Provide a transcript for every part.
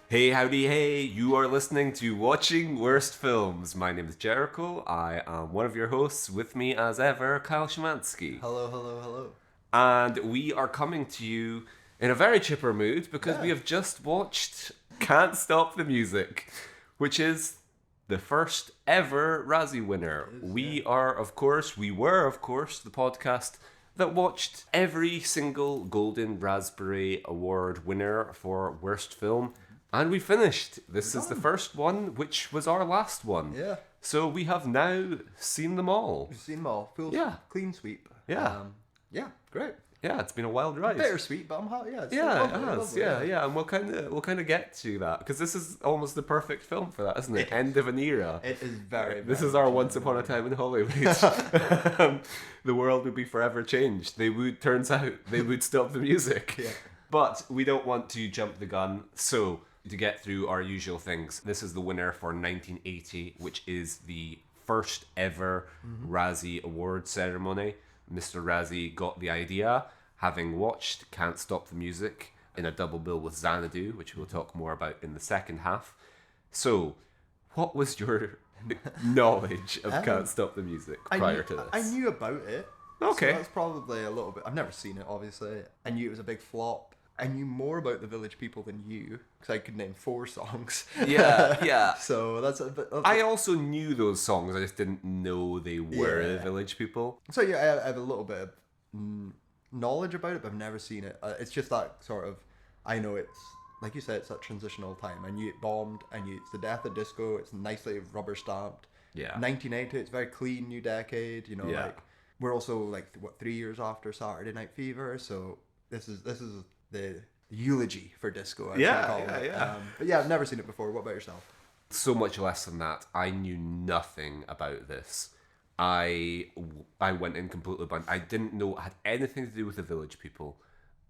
Hey, howdy, hey, you are listening to Watching Worst Films. My name is Jericho. I am one of your hosts. With me, as ever, Kyle Szymanski. Hello, hello, hello. And we are coming to you in a very chipper mood because we have just watched Can't Stop the Music, which is the first ever Razzie winner. We were, of course, the podcast that watched every single Golden Raspberry Award winner for Worst Film. And we finished. This is the first one, which was our last one. Yeah. So we have now seen them all. We've seen them all. Full clean sweep. Yeah. Great. Yeah, it's been a wild ride. Bittersweet, but I'm happy. Yeah, it's Yeah, lovely, it has. lovely, Yeah. And we'll kind of get to that because this is almost the perfect film for that, isn't it? End of an era. It is very. This very is our much Once Upon a Time in Hollywood. The world would be forever changed. Turns out, they would stop the music. Yeah. But we don't want to jump the gun, so to get through our usual things, this is the winner for 1980, which is the first ever Razzie Award ceremony. Mr. Razzie got the idea, having watched Can't Stop the Music in a double bill with Xanadu, which we'll talk more about in the second half. So, what was your knowledge of Can't Stop the Music prior to this? I knew about it. Okay. So that's probably a little bit. I've never seen it, obviously. I knew it was a big flop. I knew more about the Village People than you, because I could name 4 songs. Yeah. So that's a bit. I also knew those songs, I just didn't know they were the Village People. So yeah, I have a little bit of knowledge about it, but I've never seen it. It's just that sort of, I know it's, like you said, it's that transitional time. I knew it bombed, I knew it's the death of disco, it's nicely rubber stamped. Yeah. 1980, it's very clean, new decade, like, we're also like, 3 years after Saturday Night Fever, so this is the eulogy for disco, I would call it. Yeah. But yeah, I've never seen it before. What about yourself? So much less than that. I knew nothing about this. I went in completely blind. I didn't know it had anything to do with the Village People.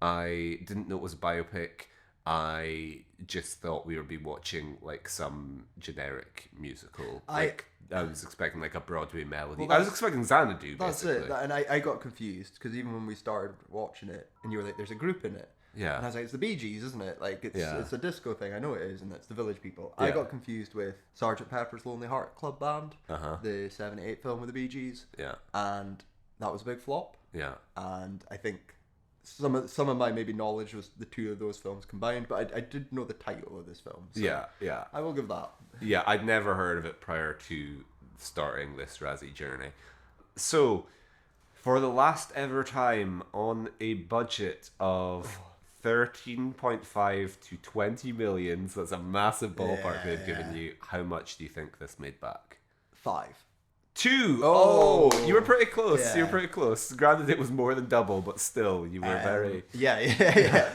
I didn't know it was a biopic. I just thought we would be watching like some generic musical. I was expecting like a Broadway melody. I was expecting Xanadu, basically. That's it. And I got confused because even when we started watching it and you were like, there's a group in it. Yeah. And I was like, it's the Bee Gees, isn't it? Like, it's a disco thing. I know it is, and it's the Village People. Yeah. I got confused with Sgt. Pepper's Lonely Heart Club Band, the 78 film with the Bee Gees. Yeah. And that was a big flop. Yeah. And I think some of my maybe knowledge was the two of those films combined, but I did know the title of this film. So Yeah. I will give that. Yeah, I'd never heard of it prior to starting this Razzie journey. So, for the last ever time on a budget of 13.5 to 20 million, so that's a massive ballpark they've given you, how much do you think this made back? 5. 2! Oh. You were pretty close. Yeah. You were pretty close. Granted, it was more than double, but still, you were very... Yeah.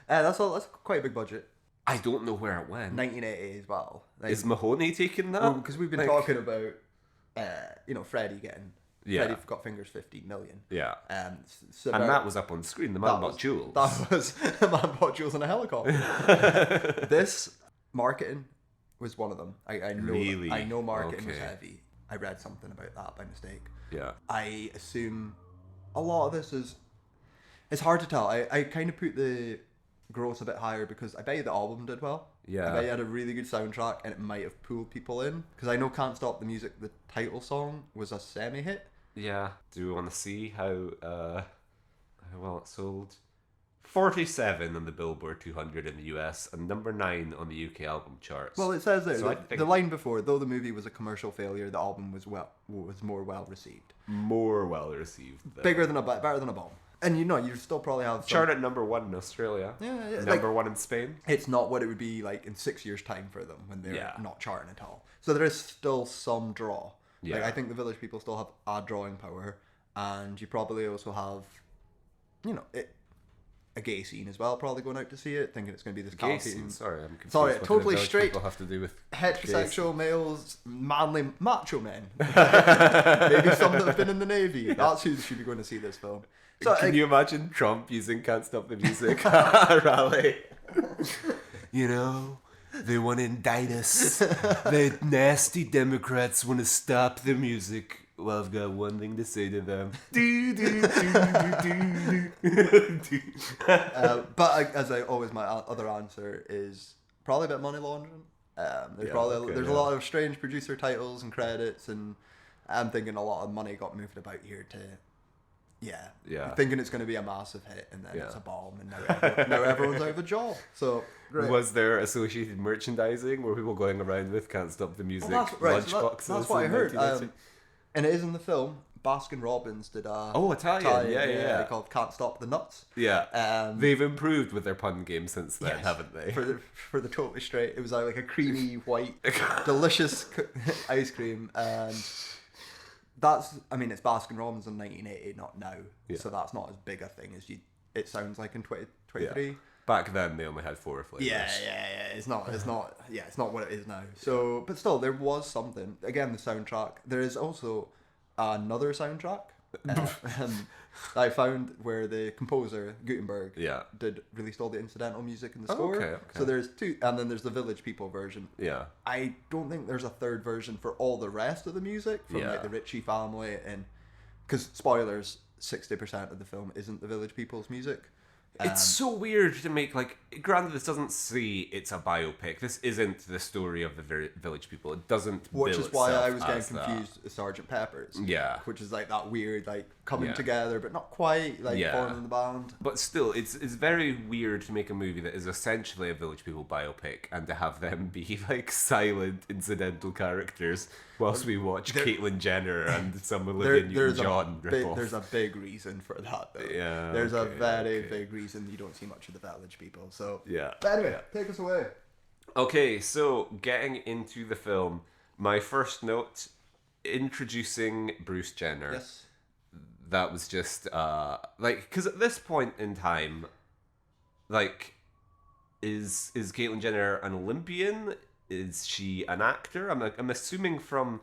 That's quite a big budget. I don't know where it went. 1980 as well. Like, Is Mahoney taking that? because we've been talking about, Freddie getting... Yeah. Freddie Got Fingers 15 million. Yeah. So And that was up on screen. The man bought jewels. That was the man bought jewels in a helicopter. This marketing was one of them. I know. Really? I know marketing was Okay. heavy. I read something about that by mistake. Yeah. I assume a lot of this is. It's hard to tell. I kind of put the gross a bit higher because I bet you the album did well. Yeah. I bet you had a really good soundtrack and it might have pulled people in. Because I know Can't Stop the Music, the title song, was a semi-hit. Yeah. Do we want to see how well it sold? 47 on the Billboard 200 in the US and number 9 on the UK album charts. Well, it says there, So I the think- line before, though the movie was a commercial failure, the album was more well received. More well received. Though. Better than a bomb. And you still probably have some, Chart at number 1 in Australia. Yeah. Number 1 in Spain. It's not what it would be like in 6 years' time for them when they're not charting at all. So there is still some draw. Yeah. Like, I think the Village People still have a drawing power, and you probably also have, a gay scene as well, probably going out to see it, thinking it's going to be this Gay scene. scene. Sorry, I'm confused. Sorry, what totally the Village straight- People have to do with Heterosexual males, manly macho men. Maybe some that have been in the Navy. That's who should be going to see this film. So Can you imagine Trump using Can't Stop the Music at a rally? They want to indict us. The nasty Democrats want to stop the music. Well, I've got one thing to say to them. But as I always, my other answer is probably a bit of money laundering. There's a lot of strange producer titles and credits, and I'm thinking a lot of money got moved about here to. Yeah. Thinking it's going to be a massive hit, and then it's a bomb, and now everyone's out of a job. So, great. Was there associated merchandising? Were people going around with "Can't Stop the Music" lunchboxes? That's what I heard. And it is in the film. Baskin Robbins did a Italian, yeah, called "Can't Stop the Nuts." Yeah, they've improved with their pun game since then, haven't they? For the totally straight, it was like a creamy white, delicious ice cream, and it's Baskin Robbins in 1980, not now, so that's not as big a thing as it sounds like in 2023. Back then, they only had 4 flavors. Yeah. It's not what it is now. So, but still, there was something. Again, the soundtrack. There is also another soundtrack I found where the composer Gutenberg released all the incidental music in the score. Okay. So there's 2, and then there's the Village People version. Yeah. I don't think there's a third version for all the rest of the music from like the Ritchie family, and because spoilers, 60% of the film isn't the Village People's music. It's so weird to make, like, granted this doesn't say it's a biopic. This isn't the story of the Village People. It doesn't Which is why I was getting as confused with Sgt. Pepper's. Yeah. Which is like that weird, like, coming together, but not quite, like, forming the band. But still, it's very weird to make a movie that is essentially a Village People biopic and to have them be, like, silent, incidental characters whilst we watch Caitlyn Jenner and some Olivia Newton-John ripoff. There's a big reason for that, though. Yeah. There's a very big reason you don't see much of the Village People. So, yeah. But anyway, take us away. Okay, so getting into the film, my first note, introducing Bruce Jenner. Yes. That was just, because at this point in time, like, is Caitlyn Jenner an Olympian? Is she an actor? I'm assuming from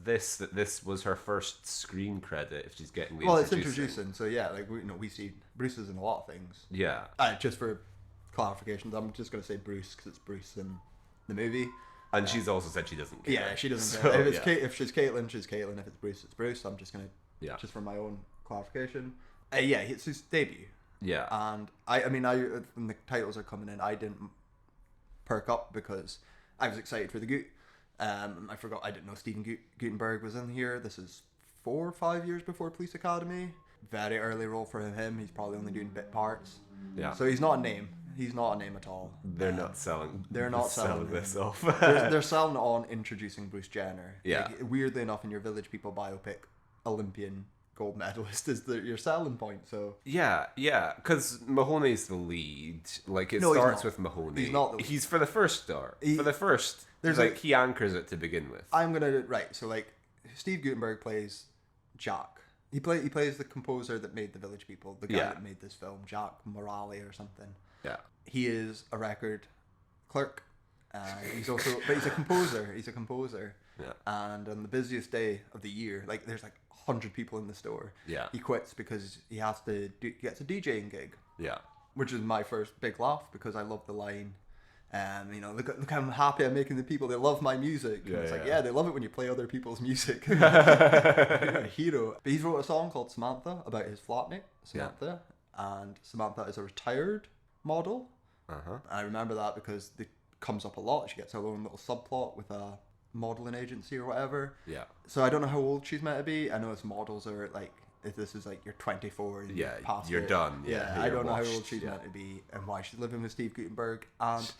this that this was her first screen credit. If she's getting the it's introducing. So yeah, like we see Bruce is in a lot of things. Yeah. Just for clarifications, I'm just gonna say Bruce because it's Bruce in the movie. And she's also said she doesn't care. Yeah, she doesn't care. If she's Caitlyn, she's Caitlyn. If it's Bruce, it's Bruce. I'm just gonna just for my own clarification. It's his debut. Yeah. And when the titles are coming in, I didn't perk up because I was excited for the Goot. I forgot I didn't know Steven Gutenberg was in here. This is 4 or 5 years before Police Academy. Very early role for him. He's probably only doing bit parts. Yeah. So he's not a name. He's not a name at all. They're not selling. They're not selling this off. they're selling on introducing Bruce Jenner. Yeah. Like, weirdly enough, in your Village People biopic, Olympian gold medalist is your selling point. So yeah, because Mahoney's the lead. Like starts with Mahoney. He's not. He's for the first star. He anchors it to begin with. So like Steve Gutenberg plays Jack. He plays the composer that made the Village People, the guy that made this film, Jack Morale or something. Yeah. He is a record clerk. He's a composer. He's a composer. Yeah. And on the busiest day of the year, like there's like 100 people in the store. Yeah. He quits because he has to gets a DJing gig. Yeah. Which is my first big laugh because I love the line. Look how happy I'm making the people. They love my music. And they love it when you play other people's music. You're a hero. But he's wrote a song called Samantha about his flatmate, Samantha. Yeah. And Samantha is a retired model. Uh-huh. I remember that because it comes up a lot. She gets her own little subplot with a modeling agency or whatever. Yeah. So I don't know how old she's meant to be. I know as models are like, if this is like you're 24, you're done. Yeah, I don't know how old she's meant to be and why she's living with Steve Gutenberg and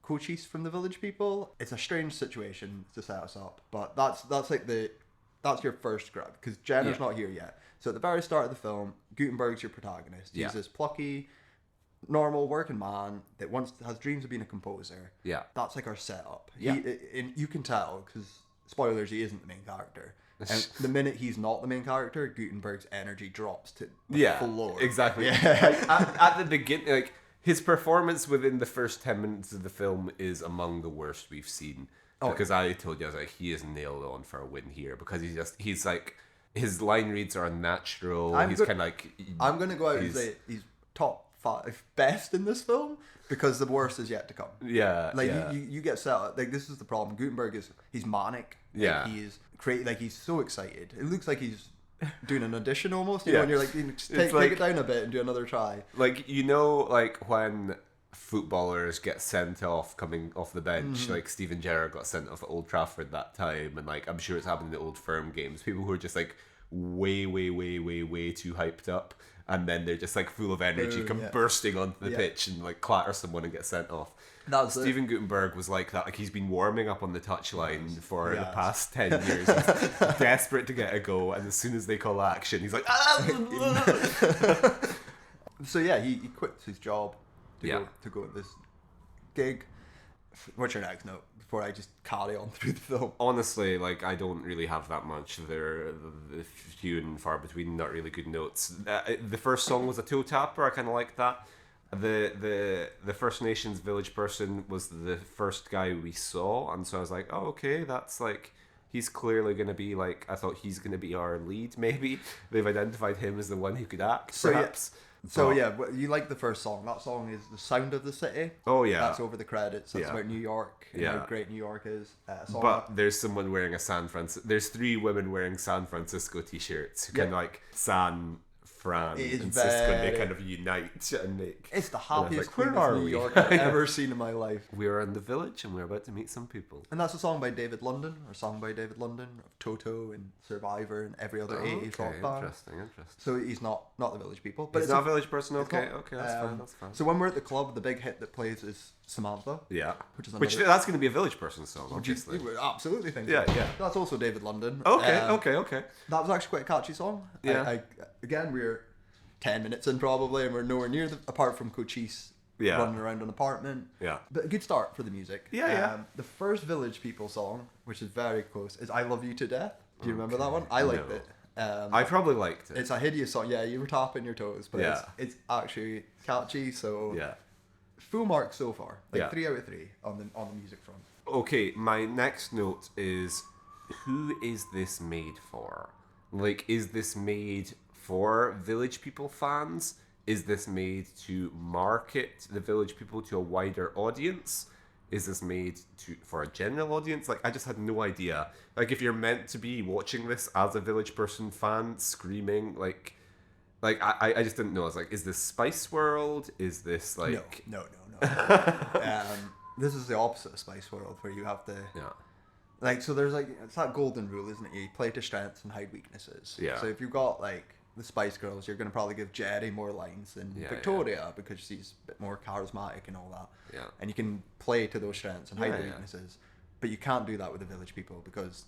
Cochise from the Village People. It's a strange situation to set us up, but that's your first grab because Jenner's not here yet. So at the very start of the film, Gutenberg's your protagonist. He's this plucky, normal working man that has dreams of being a composer. Yeah, that's like our setup. Yeah, you can tell because spoilers, he isn't the main character. And the minute he's not the main character, Gutenberg's energy drops to the floor. Exactly. Yeah. At the beginning, like his performance within the first 10 minutes of the film is among the worst we've seen. Because I told you, I was like, he is nailed on for a win here because he's like his line reads are unnatural. I'm gonna go out and say he's top 5 best in this film because the worst is yet to come. Yeah. Like you get set up. Like this is the problem. Gutenberg he's manic. Yeah. Like, he is like he's so excited. It looks like he's doing an audition almost. You know, and you're like, take it down a bit and do another try. Like like when footballers get sent off coming off the bench. Mm-hmm. Like Steven Gerrard got sent off at Old Trafford that time, and like I'm sure it's happened in the Old Firm games. People who are just like way too hyped up, and then they're just like full of energy, come bursting onto the pitch and like clatter someone and get sent off. Steven Gutenberg was like that. Like he's been warming up on the touchline for the past 10 years. He's desperate to get a go, and as soon as they call action, he's like, ah! So yeah, he quits his job to go at this gig. What's your next note before I just carry on through the film? Honestly, like I don't really have that much. They're few and far between. Not really good notes. The first song was a toe tapper. I kind of liked that. The First Nations village person was the first guy we saw, and so I was like, oh, okay, that's like, he's clearly going to be like, I thought he's going to be our lead, maybe. They've identified him as the one who could act, perhaps. So you like the first song. That song is The Sound of the City. Oh yeah. That's over the credits. That's about New York and how great New York is. There's someone wearing there's 3 women wearing San Francisco t-shirts who kind of like San Fran and Cisco, and they kind of unite and make... It's the happiest like, where are New we? York I've ever seen in my life. We're in the village and we're about to meet some people. And that's a song by David London, of Toto and Survivor and every other 80s rock band. Interesting. So he's not the Village People. But he's not a Village person? Okay, that's fine. So when we're at the club, the big hit that plays is Samantha. Yeah. Which that's going to be a Village person song, obviously. You absolutely think so. Yeah. That's also David London. Okay. That was actually quite a catchy song. Yeah. Again, we're 10 minutes in probably, and we're nowhere near apart from Cochise running around an apartment. Yeah. But a good start for the music. Yeah. The first Village People song, which is very close, is I Love You to Death. Do you remember that one? I liked it. I probably liked it. It's a hideous song. Yeah, you were tapping your toes, but it's actually catchy. So full mark so far. 3 out of 3 on the music front. Okay, my next note is, who is this made for? Like, is this made for Village People fans? Is this made to market the Village People to a wider audience? Is this made for a general audience? Like, I just had no idea. Like, if you're meant to be watching this as a Village Person fan, screaming, like I just didn't know. I was like, is this Spice World? Is this like... No. This is the opposite of Spice World, where you have to... Yeah. Like, so there's like, it's that golden rule, isn't it? You play to strengths and hide weaknesses. Yeah. So if you've got like the Spice Girls, you're going to probably give Jerry more lines than Victoria because she's a bit more charismatic and all that. Yeah. And you can play to those strengths and hide the weaknesses. But you can't do that with the Village People because,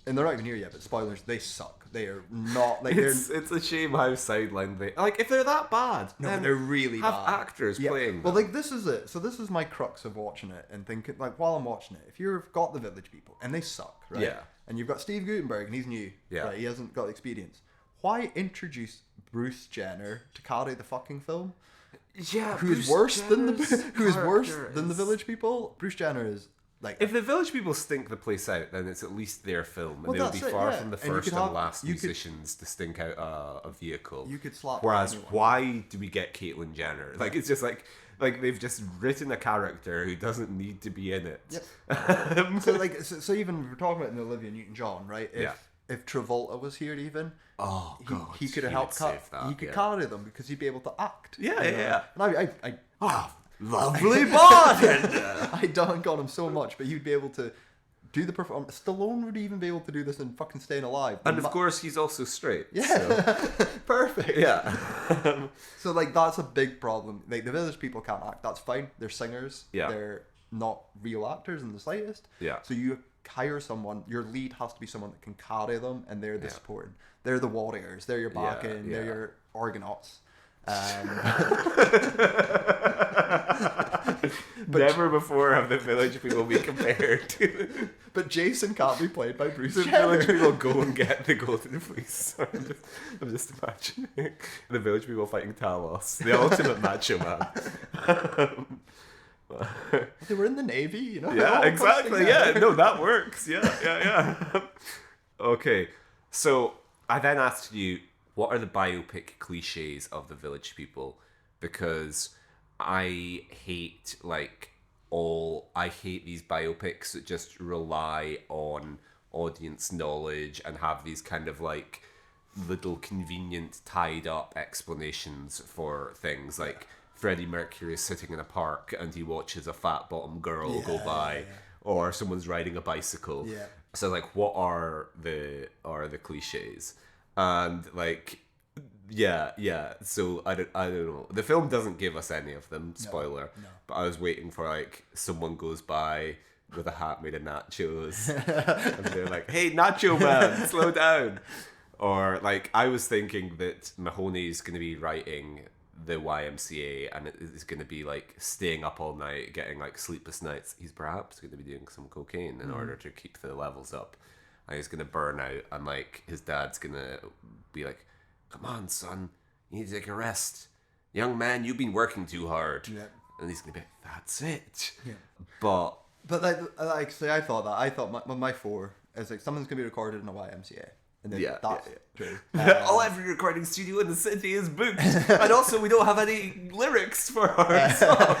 and they're not even here yet, but spoilers, they suck. They are not, like, it's a shame how sidelined they... Like, if they're that bad, no, then they're really have bad. actors playing Well, them. like, this is it. So this is my crux of watching it and thinking, like, while I'm watching it, if you've got the Village People and they suck, right? Yeah. And you've got Steve Gutenberg and he's new, right? He hasn't got experience. Why introduce Bruce Jenner to carry the fucking film? Yeah, who's worse than the Village People? Bruce Jenner is like, if the Village People stink the place out, then it's at least their film, and they'll be far from the first and last musicians to stink out a vehicle. You could slap. Whereas, why do we get Caitlyn Jenner? Like, it's just like they've just written a character who doesn't need to be in it. Yep. so even we're talking about Olivia Newton-John, right? If Travolta was here, even he could have helped he could carry them because he'd be able to act. Yeah. And I lovely bartender. I dunk on him so much, but he'd be able to do the performance. Stallone would even be able to do this in fucking Staying Alive. And of course, he's also straight. Yeah, so. Perfect. Yeah. So like that's a big problem. Like the Village People can't act. That's fine. They're singers. Yeah. They're not real actors in the slightest. Yeah. So you hire someone. Your lead has to be someone that can carry them, and they're the supporting. They're the warriors. They're your backing. They're your Argonauts. But never before have the Village People been compared to. But Jason can't be played by Bruce The Jenner. Village People go and get the Golden Fleece. I'm just imagining the Village People fighting Talos, the ultimate macho man. They were in the Navy, you know. Yeah, exactly. Yeah, no, that works. Yeah. Okay, so I then asked you, what are the biopic cliches of the Village People? Because I hate these biopics that just rely on audience knowledge and have these kind of like little convenient tied up explanations for things. Like Freddie Mercury is sitting in a park and he watches a fat bottom girl go by, or someone's riding a bicycle. Yeah. So like, what are the cliches? And like, yeah. So I don't know. The film doesn't give us any of them. Spoiler. No. But I was waiting for like someone goes by with a hat made of nachos, and they're like, "Hey, Nacho Man, slow down." Or like, I was thinking that Mahoney's going to be writing the YMCA, and it is going to be like staying up all night, getting like sleepless nights. He's perhaps going to be doing some cocaine in order to keep the levels up, and he's going to burn out. And like, his dad's going to be like, "Come on, son, you need to take a rest. Young man, you've been working too hard." Yeah. And he's going to be like, "That's it." Yeah. But like, say, I thought my 4 is like, something's going to be recorded in a YMCA. And then that's true. Every recording studio in the city is booked, and also we don't have any lyrics for our song.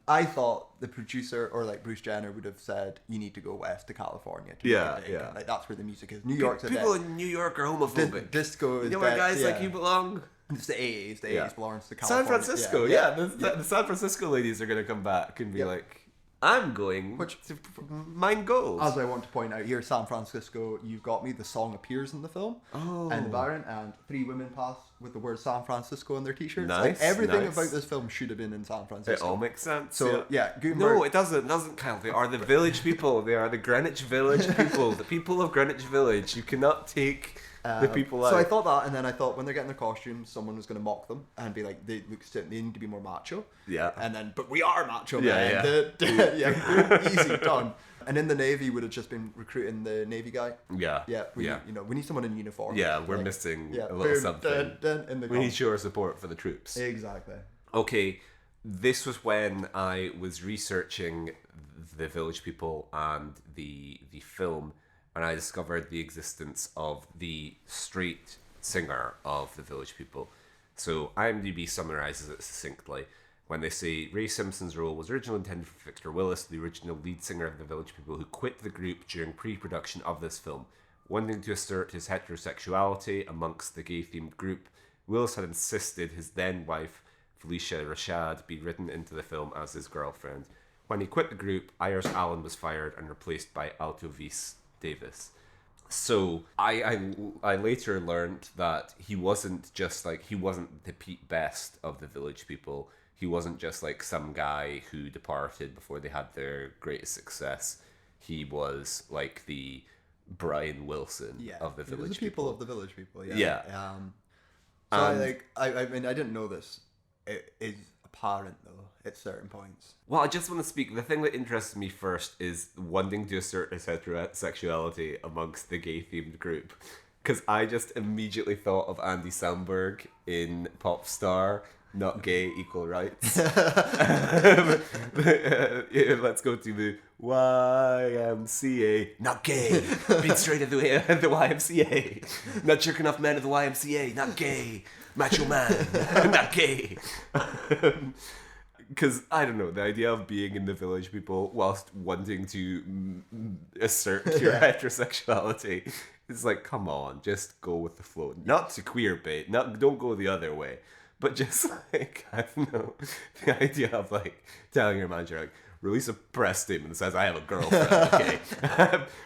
I thought the producer or like Bruce Jenner would have said, "You need to go west to California." To Yeah. Like, that's where the music is. New York's People in New York are homophobic. Disco is You know where guys like you belong? It's the 80s. The 80s belongs to San California. Francisco, The San Francisco ladies are going to come back and be like, "I'm going to mine gold." As I want to point out here, San Francisco, You've Got Me, the song appears in the film. Oh. And the background, and 3 women pass with the word San Francisco on their t-shirts. Nice, like, everything nice. about this film should have been in San Francisco. It all makes sense. So, No, it doesn't, Kyle. They are the village people. They are the Greenwich Village people. The people of Greenwich Village. You cannot take the people out. So I thought that, and then I thought when they're getting their costumes, someone was going to mock them and be like, they need to be more macho. Yeah. And then, but we are macho, Yeah, man. Easy, done. And in the Navy, would have just been recruiting the Navy guy. Yeah. We need someone in uniform. Yeah, we're Like, missing a little boom, something. In the We need your support for the troops. Exactly. Okay, this was when I was researching the Village People and the film, and I discovered the existence of the straight singer of the Village People. So IMDb summarizes it succinctly when they say Ray Simpson's role was originally intended for Victor Willis, the original lead singer of the Village People, who quit the group during pre-production of this film. Wanting to assert his heterosexuality amongst the gay-themed group, Willis had insisted his then-wife, Felicia Rashad, be written into the film as his girlfriend. When he quit the group, Ayers Allen was fired and replaced by Altovise Davis. So I later learned that he wasn't the Pete Best of the Village People. He wasn't just like some guy who departed before they had their greatest success. He was like the Brian Wilson of the Village People. Of the Village People. Yeah. So I mean, I didn't know this. It is apparent though at certain points. Well, I just want to speak. The thing that interests me first is wanting to assert his heterosexuality amongst the gay-themed group, because I just immediately thought of Andy Samberg in Pop Star. Not gay, equal rights. Let's go to the YMCA. Not gay. Being straight at the YMCA. Not jerking off men at the YMCA. Not gay. Macho man. Not gay. Because, I don't know, the idea of being in the Village People whilst wanting to assert your heterosexuality is like, come on, just go with the flow. Not to queer bait. Don't go the other way. But just like, I don't know, the idea of like telling your manager, like, release a press statement that says, "I have a girlfriend," okay?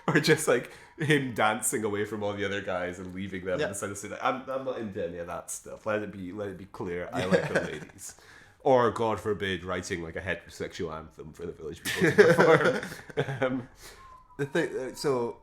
Or just like him dancing away from all the other guys and leaving them instead of saying, like, I'm not into any of that stuff. Let it be clear, I like the ladies. Or, God forbid, writing like a heterosexual anthem for the Village People to perform. The thing, so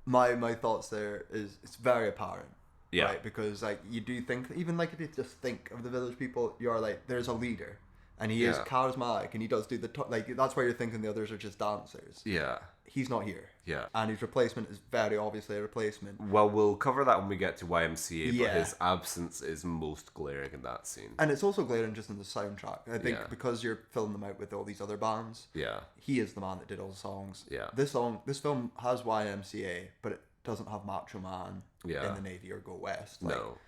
my thoughts there is it's very apparent. Yeah. Right, because like you do think, even like if you just think of the Village People, you're like, there's a leader, and he is charismatic, and he does do like that's why you're thinking the others are just dancers. Yeah. He's not here. Yeah. And his replacement is very obviously a replacement. Well, we'll cover that when we get to YMCA, Yeah. but his absence is most glaring in that scene. And it's also glaring just in the soundtrack. I think Yeah. because you're filling them out with all these other bands. Yeah. He is the man that did all the songs. Yeah. This film has YMCA, but it doesn't have Macho Man in the Navy or Go West. Like, No.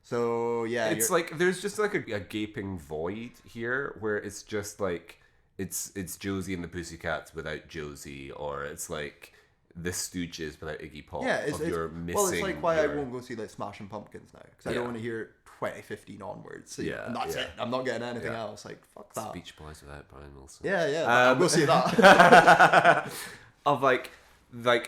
So yeah, It's like there's just like a gaping void here where it's just like it's Josie and the Pussycats without Josie, or it's like the Stooges without Iggy Pop. Yeah, You're missing. well, it's like why I your- won't go see like Smashing Pumpkins now, because I don't want to hear 2015 onwards. So, Yeah, and that's yeah. it. I'm not getting anything Yeah. else. Like fuck that. Beach Boys without Brian Wilson. Yeah, I'll go see that. Of like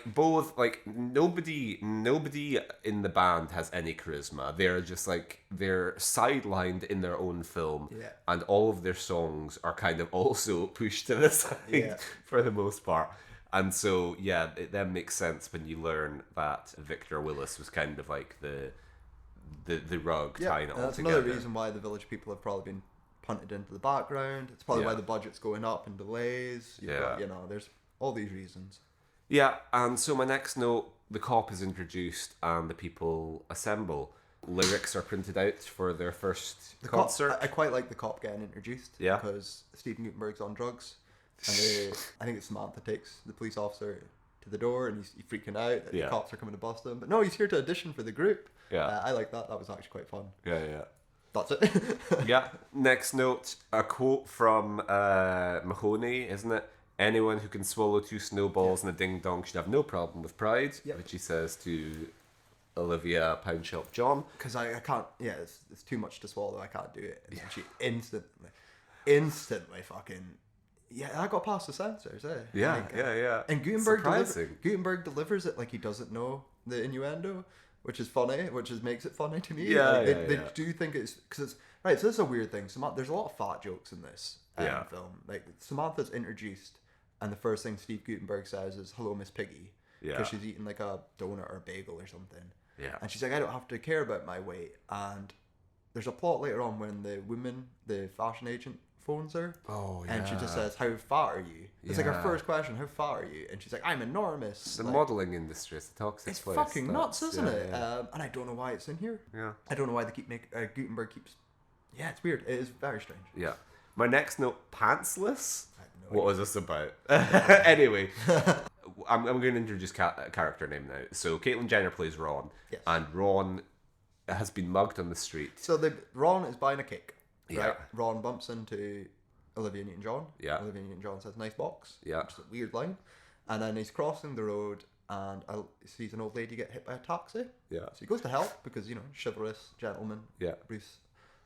both like nobody in the band has any charisma. They're just like they're sidelined in their own film, Yeah. and all of their songs are kind of also pushed to the side Yeah. for the most part. And so yeah, it then makes sense when you learn that Victor Willis was kind of like the rug tying it and all that's together. another reason why the Village People have probably been punted into the background. It's probably Yeah. why the budget's going up and delays. You've got, there's all these reasons. Yeah, and so my next note, the cop is introduced and the people assemble. Lyrics are printed out for their first The concert. Cop, I quite like the cop getting introduced. Yeah. Because Stephen Gutenberg's on drugs. And I think it's Samantha takes the police officer to the door and he's freaking out that Yeah. the cops are coming to bust him. But no, he's here to audition for the group. Yeah. I like that. That was actually quite fun. Yeah. That's it. Yeah. Next note, a quote from Mahoney, isn't it? Anyone who can swallow 2 snowballs and a ding dong should have no problem with pride, Yep. which he says to Olivia Poundshop John. Because I can't, it's too much to swallow. I can't do it. And she instantly fucking, I got past the censors, eh? Yeah. And Surprising. Gutenberg delivers it like he doesn't know the innuendo, which is funny, which makes it funny to me. Yeah, Like, they do think it's, because it's, right, so this is a weird thing. There's a lot of fat jokes in this film. Like, Samantha's introduced, and the first thing Steve Gutenberg says is, "Hello, Miss Piggy." Yeah. Because she's eating like a donut or a bagel or something. Yeah. And she's like, I don't have to care about my weight. And there's a plot later on when the fashion agent phones her. Oh, And she yeah. just says, how fat are you? It's like her Yeah. first question, how fat are you? And she's like, I'm enormous. The Like, modelling industry is a toxic it's place. fucking nuts, That's- isn't yeah, it? Yeah. And I don't know why it's in here. Yeah. I don't know why they keep Gutenberg keeps. Yeah, it's weird. It is very strange. Yeah. My next note, pantsless. I have no What was this about? Anyway, I'm going to introduce a character name now. So Caitlyn Jenner plays Ron, Yes. and Ron has been mugged on the street. So Ron is buying a cake. Right? Yeah. Ron bumps into Olivia Newton-John. Yeah. Olivia Newton-John says, nice box. Yeah. Which is a weird line. And then he's crossing the road and sees an old lady get hit by a taxi. Yeah. So he goes to help because, chivalrous gentleman, Yeah. Bruce.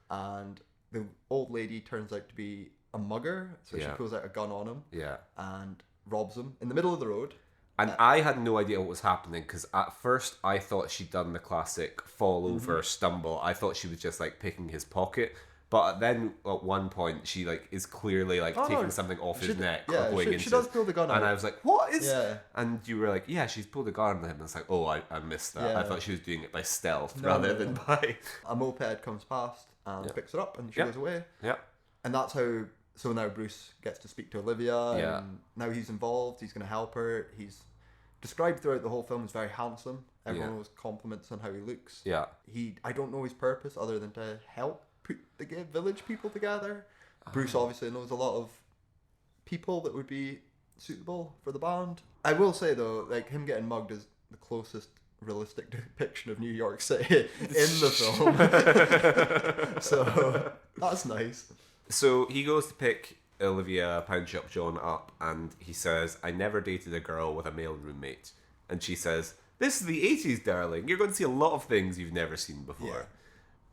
And the old lady turns out to be a mugger. So she Yeah. pulls out a gun on him Yeah. and robs him in the middle of the road. And I had no idea what was happening because at first I thought she'd done the classic fall over, stumble. I thought she was just like picking his pocket. But then at one point she like is clearly like taking something off his neck or going into. She does pull the gun out. And I was like, what is? Yeah. And you were like, yeah, she's pulled a gun on him. And it's like, oh, I missed that. I Yeah. thought she was doing it by stealth No, rather no, than no. by. A moped comes past and picks it up and she Yeah. goes away. Yeah. And that's how. So now Bruce gets to speak to Olivia. Yeah. And now he's involved. He's going to help her. He's described throughout the whole film as very handsome. Everyone always compliments on how he looks. Yeah. I don't know his purpose other than to help put the village people together. Bruce obviously knows a lot of people that would be suitable for the band. I will say though, like him getting mugged is the closest realistic depiction of New York City in the film. So that's nice. So he goes to pick Olivia Poundshop John up and he says, I never dated a girl with a male roommate. And she says, this is the 80s, darling. You're going to see a lot of things you've never seen before. Yeah.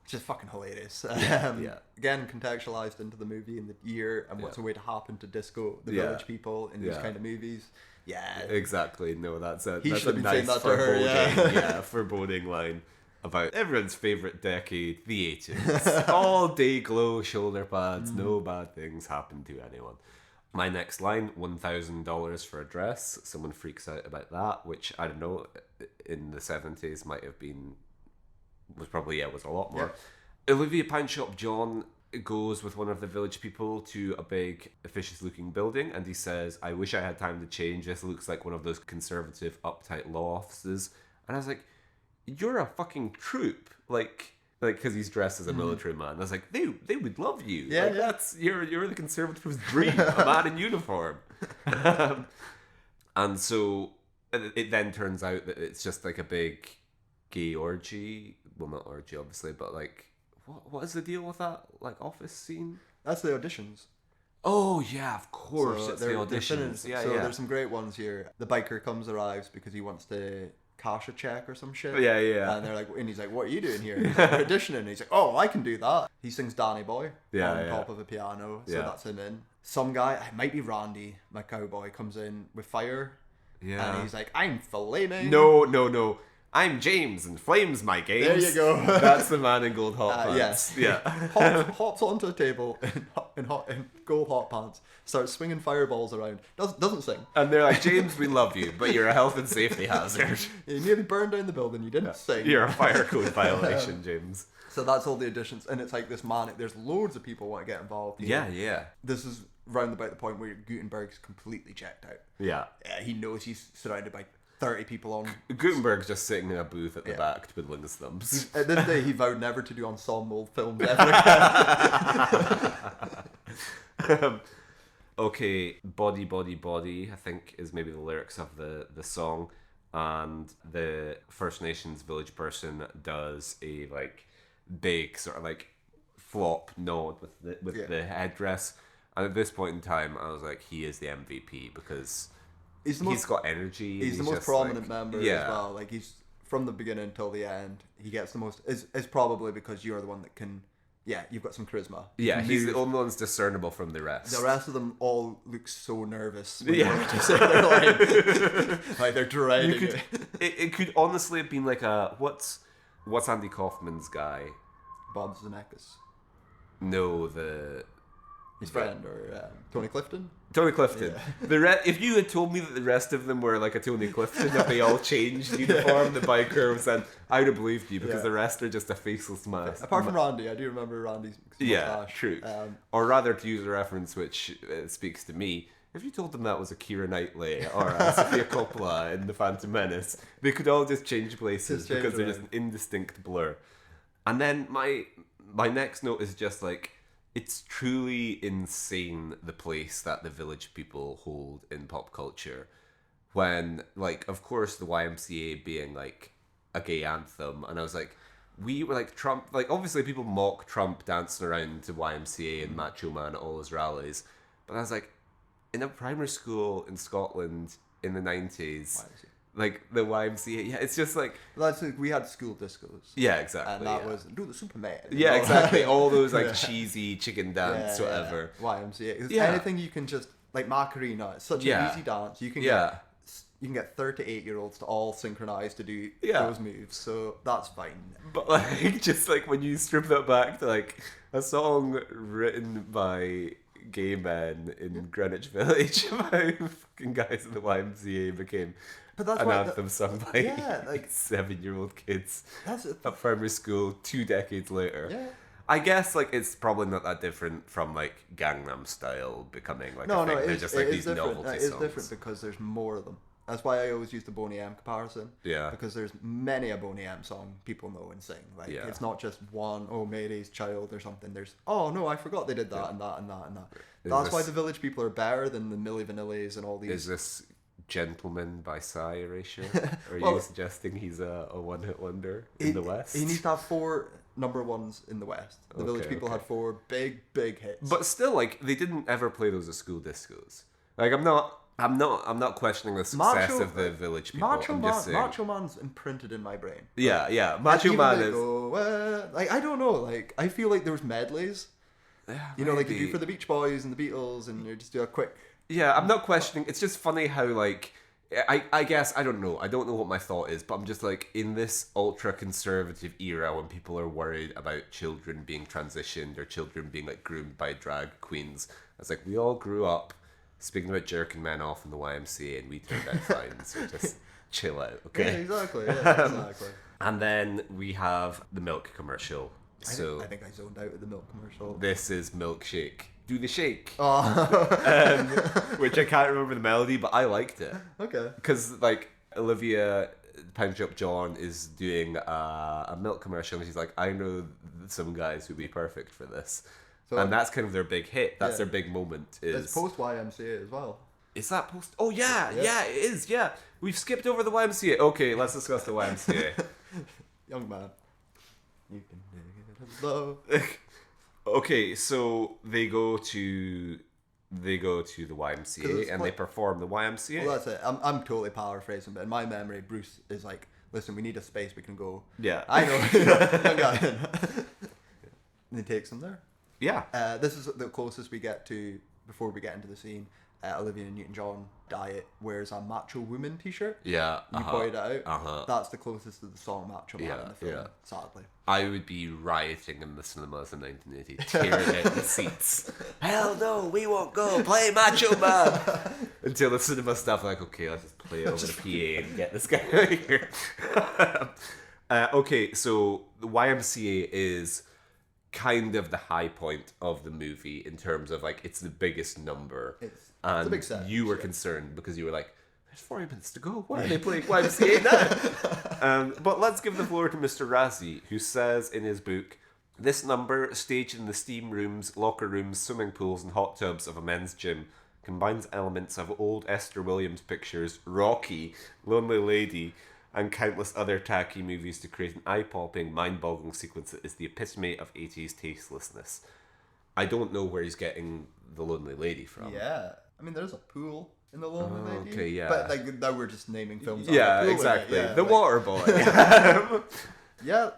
Which is fucking hilarious. Yeah. Again, contextualized into the movie and the year and what's a way to happen to disco the Yeah. village people in these Yeah. kind of movies. Yeah. Exactly. No, that's a He that's should a have been saying nice that to her, foreboding, yeah. foreboding line about everyone's favorite decade, the 80s. All day glow, shoulder pads, no bad things happen to anyone. My next line, $1,000 for a dress. Someone freaks out about that, which I don't know, in the 70s might have been, was a lot more. Yeah. Olivia Poundshop John goes with one of the village people to a big, officious looking building and he says, I wish I had time to change. This looks like one of those conservative, uptight law offices. And I was like, you're a fucking troop. Like because he's dressed as a military man. I was like, they would love you. Yeah, like, yeah. that's you're the conservative's dream, a man in uniform. And so it then turns out that it's just like a big gay orgy. Well, not orgy, obviously, but like, what is the deal with that like office scene? That's the auditions. Oh yeah, of course. So It's the they're auditions. Yeah, so yeah. there's some great ones here. The biker arrives because he wants to cash a check or some shit. Yeah, yeah. And they're like, and he's like, "What are you doing here?" And he's like, "We're auditioning." And he's like, "Oh, I can do that." He sings "Danny Boy" Yeah, on yeah. top of a piano, so Yeah. that's him in. Some guy, it might be Randy, my cowboy, comes in with fire, Yeah. and he's like, "I'm flaming." No. I'm James and Flames my games. There you go. That's the man in gold hot pants. Yes. Yeah. Hops onto a table in gold hot pants, starts swinging fireballs around. Doesn't sing. And they're like, James, we love you, but you're a health and safety hazard. You nearly burned down the building. You didn't sing. You're a fire code violation, James. So that's all the auditions, and it's like this manic. There's loads of people want to get involved. You know? Yeah. This is round about the point where Gutenberg's completely checked out. Yeah. He knows he's surrounded by 30 people on. Gutenberg's just sitting in a booth at the back twiddling his thumbs. At this day, he vowed never to do ensemble films ever again. Okay, Body, I think is maybe the lyrics of the song. And the First Nations village person does a like big sort of like flop nod with the headdress. And at this point in time, I was like, he is the MVP because he's got energy. He's the most prominent member as well. Like he's from the beginning until the end. He gets the most. It's probably because you're the one that can. Yeah, you've got some charisma. Yeah, he's the only one's discernible from the rest. The rest of them all look so nervous. When they say their line. Like they're dreading it. It could honestly have been like a what's Andy Kaufman's guy? Bob Zemeckis. No, his friend or Tony Clifton. Tony Clifton. Yeah. If you had told me that the rest of them were like a Tony Clifton, that they all changed uniform, the biker was then I would have believed you because the rest are just a faceless mask. Apart from Randy, I do remember Randy's mustache. Yeah, true. Or rather, to use a reference which speaks to me, if you told them that was a Keira Knightley or a Sofia Coppola in The Phantom Menace, they could all just change places because they're just an indistinct blur. And then my next note is just like, it's truly insane the place that the village people hold in pop culture when, like, of course the YMCA being like a gay anthem, and I was like, we were like Trump, like obviously people mock Trump dancing around to YMCA and Macho Man at all his rallies, but I was like, in a primary school in Scotland in the 90s, like the YMCA, it's just like we had school discos. Yeah, exactly. And that was do the Superman. Yeah, exactly. All those like cheesy chicken dance, whatever. YMCA. Anything you can just like Macarena. It's such an easy dance. You can get 38-year-olds to all synchronize to do those moves. So that's fine. But like just like when you strip that back to like a song written by gay men in Greenwich Village about fucking guys in the YMCA became an anthem sung by 7-year-old kids at primary school 2 decades later. Yeah. I guess like it's probably not that different from like Gangnam Style becoming like a thing. They're just like these novelty songs. It's different because there's more of them. That's why I always use the Boney M comparison. Yeah. Because there's many a Boney M song people know and sing. Like it's not just one, Mary's Child or something. There's I forgot they did that and that and that and that. That's why the village people are better than the Milli Vanillis and all these. Is this Gentleman by Psy erasure? Are you suggesting he's a one-hit wonder in the West? He needs to have 4 number ones in the West. The village people had 4 big hits. But still, like they didn't ever play those at school discos. Like I'm not questioning the success of the village people. Macho Man's imprinted in my brain. Yeah. Macho Man is. Like I don't know. Like I feel like there was medleys. Yeah, like you do for the Beach Boys and the Beatles, and you just do a quick. Yeah, I'm not questioning. It's just funny how like. I guess I don't know. I don't know what my thought is, but I'm just like in this ultra conservative era when people are worried about children being transitioned or children being like groomed by drag queens. It's like we all grew up speaking about jerking men off in the YMCA and we turned out fine, so just chill out, okay? Yeah, exactly. And then we have the milk commercial. I think I zoned out with the milk commercial. This is Milkshake. Do the shake. Oh. Which I can't remember the melody, but I liked it. Okay. Because like Olivia Pound Shop John is doing a milk commercial and she's like, I know some guys who'd be perfect for this. So, and that's kind of their big hit. That's their big moment. It's post YMCA as well. Is that post? Oh yeah, it is. Yeah, we've skipped over the YMCA. Okay, let's discuss the YMCA. Young man, you can dig it love. Okay, so they go to They go to the 'Cause YMCA it's and like- they perform the YMCA. Well, that's it. I'm totally paraphrasing, but in my memory, Bruce is like, listen, we need a space we can go. Yeah. I know. And he takes them there. Yeah. This is the closest we get to, before we get into the scene, Olivia Newton-John Diet wears a Macho Woman t-shirt. Yeah. You pointed it out. Uh-huh. That's the closest to the song Macho Man in the film, Yeah. sadly. I would be rioting in the cinemas in 1980, tearing out the seats. Hell no, we won't go. Play Macho Man. Until the cinema staff are like, okay, let's just play it over the PA and get this guy out of here. Okay, so the YMCA is kind of the high point of the movie in terms of like it's the biggest number. It's and a big set. you were concerned because you were like, there's 40 minutes to go. Why are they playing YMCA now? But let's give the floor to Mr. Razzie, who says in his book, this number, staged in the steam rooms, locker rooms, swimming pools, and hot tubs of a men's gym, combines elements of old Esther Williams pictures, Rocky, Lonely Lady, and countless other tacky movies to create an eye-popping, mind-boggling sequence that is the epitome of 80s tastelessness. I don't know where he's getting the Lonely Lady from. Yeah. I mean, there's a pool in the Lonely Lady. Okay, yeah. But like now we're just naming films. that Yeah, have a pool in it, exactly. yeah, The like- Water Boy. Yeah,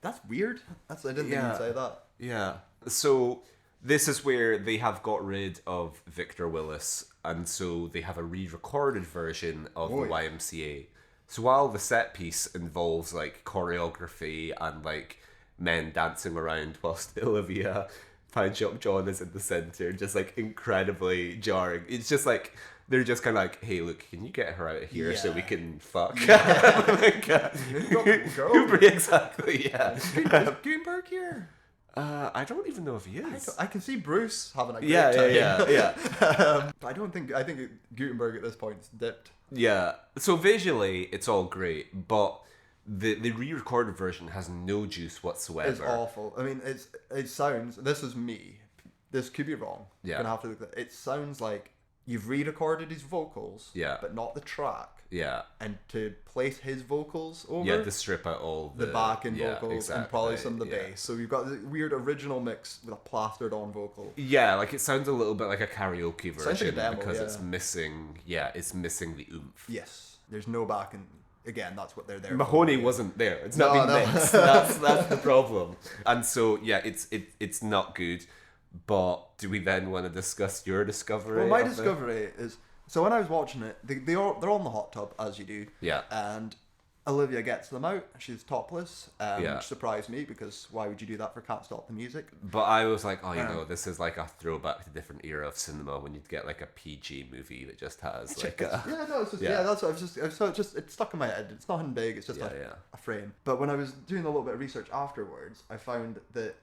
that's weird. I didn't Yeah. even say that. Yeah. So this is where they have got rid of Victor Willis, and so they have a re-recorded version of Oh, the yeah. YMCA. So while the set piece involves like choreography and like men dancing around whilst Olivia Pine Shop John is in the center, just like incredibly jarring. It's just like they're just kind of like, hey, look, can you get her out of here so we Yeah. can fuck? Girl. Exactly, yeah. Is Gutenberg here? I don't even know if he is. I can see Bruce having a great Yeah, time. yeah. But I think Gutenberg at this point is dipped. Yeah. So visually, it's all great, but the re-recorded version has no juice whatsoever. It's awful. I mean, it sounds. This is me. This could be wrong. Yeah. Gonna have to look at it. Sounds like you've re-recorded his vocals. Yeah. But not the track. Yeah. And to place his vocals over. Yeah, to strip out all the backing vocals exactly, and probably some of the yeah. bass. So we've got the weird original mix with a plastered on vocal. Yeah, like it sounds a little bit like a karaoke Sounds like a version demo, because yeah. it's missing. Yeah, it's missing the oomph. Yes. There's no backing. Again, that's what they're there Mahoney for. wasn't there. It's not No, been no. mixed. That's the problem. And so yeah, it's not good. But do we then want to discuss your discovery? Well, my of it? discovery is, so when I was watching it, they're on the hot tub, as you do. Yeah. And Olivia gets them out. She's topless. Yeah. Which surprised me, because why would you do that for Can't Stop the Music? But I was like, oh, you know, this is like a throwback to a different era of cinema when you'd get like a PG movie that just has like a... Yeah, no, it's just, Yeah. yeah, that's what it's stuck in my head. It's nothing big, it's just Yeah, a, yeah. a frame. But when I was doing a little bit of research afterwards, I found that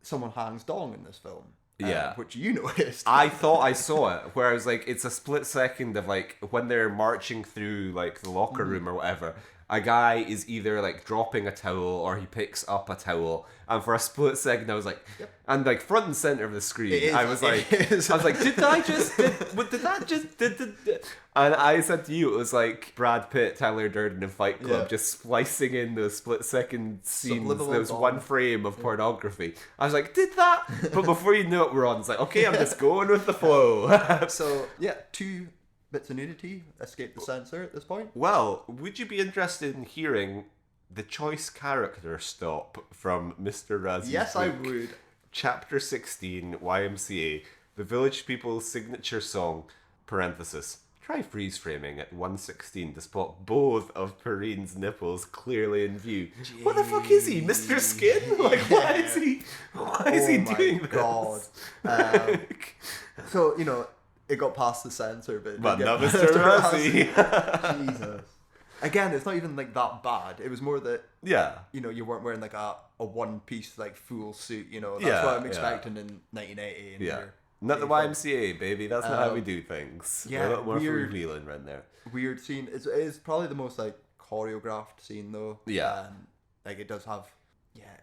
someone hangs dong in this film. Yeah. Which you noticed. I thought I saw it, where I was like, it's a split second of like when they're marching through like the locker room or whatever. A guy is either like dropping a towel or he picks up a towel, and for a split second I was like, and like front and center of the screen, It is- I was like, it is. did that just and I said to you, it was like Brad Pitt, Tyler Durden in Fight Club, Yeah. just splicing in those split second scenes. Subliminal There was dong. one frame of pornography. I was like, did that? But before you know it, we're on. It's like, okay, I'm just going with the flow. So, yeah, 2 bits of nudity escape the censor at this point. Well, would you be interested in hearing the choice character stop from Mr. Razzie's Yes, I book? would. Chapter 16, YMCA, the village people's signature song, parenthesis. Try freeze framing at 1:16 to spot both of Perrine's nipples clearly in view. What the fuck is he, Mr. Skin? Like, why is he doing this? God. So, you know, it got past the censor, but... it But didn't not get Mr. past Razzie. Jesus. Again, it's not even like that bad. It was more that, Yeah. you know, you weren't wearing like a one-piece like full suit, you know. That's Yeah, what I'm yeah. expecting in 1980. And Yeah. here. Not the 85. YMCA, baby. That's not how we do things. yeah, We're a lot more weird. freewheeling right there. Weird scene. It's probably the most like choreographed scene though. Yeah. Like it does have,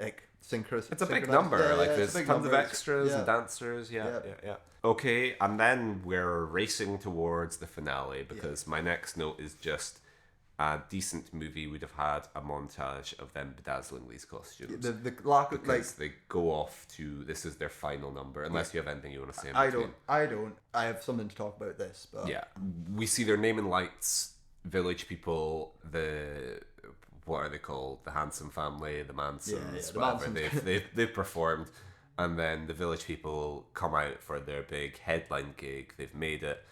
like synchronous. It's a big synchronized- number. yeah, like yeah, there's it's a big tons number. of It's- extras yeah. and dancers. Yeah, Yeah. yeah. Okay, and then we're racing towards the finale because my next note is just a decent movie would have had a montage of them bedazzling these costumes. The lack of because they go off to this is their final number. Unless you have anything you want to say. In I between. don't. I have something to talk about this, but Yeah, we see their name and lights, village people, what are they called? The Hanson family, the Mansons, the whatever. Mansons. They've performed, and then the village people come out for their big headline gig. They've made it,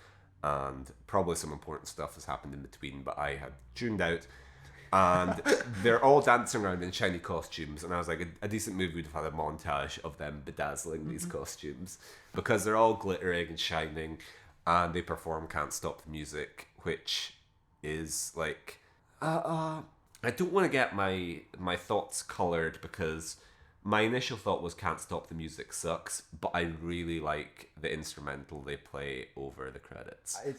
and probably some important stuff has happened in between, but I had tuned out. And they're all dancing around in shiny costumes, and I was like, a decent movie would have had a montage of them bedazzling these costumes, because they're all glittering and shining, and they perform "Can't Stop the Music," which is like, I don't want to get my thoughts coloured, because my initial thought was "Can't Stop the Music" sucks, but I really like the instrumental they play over the credits. I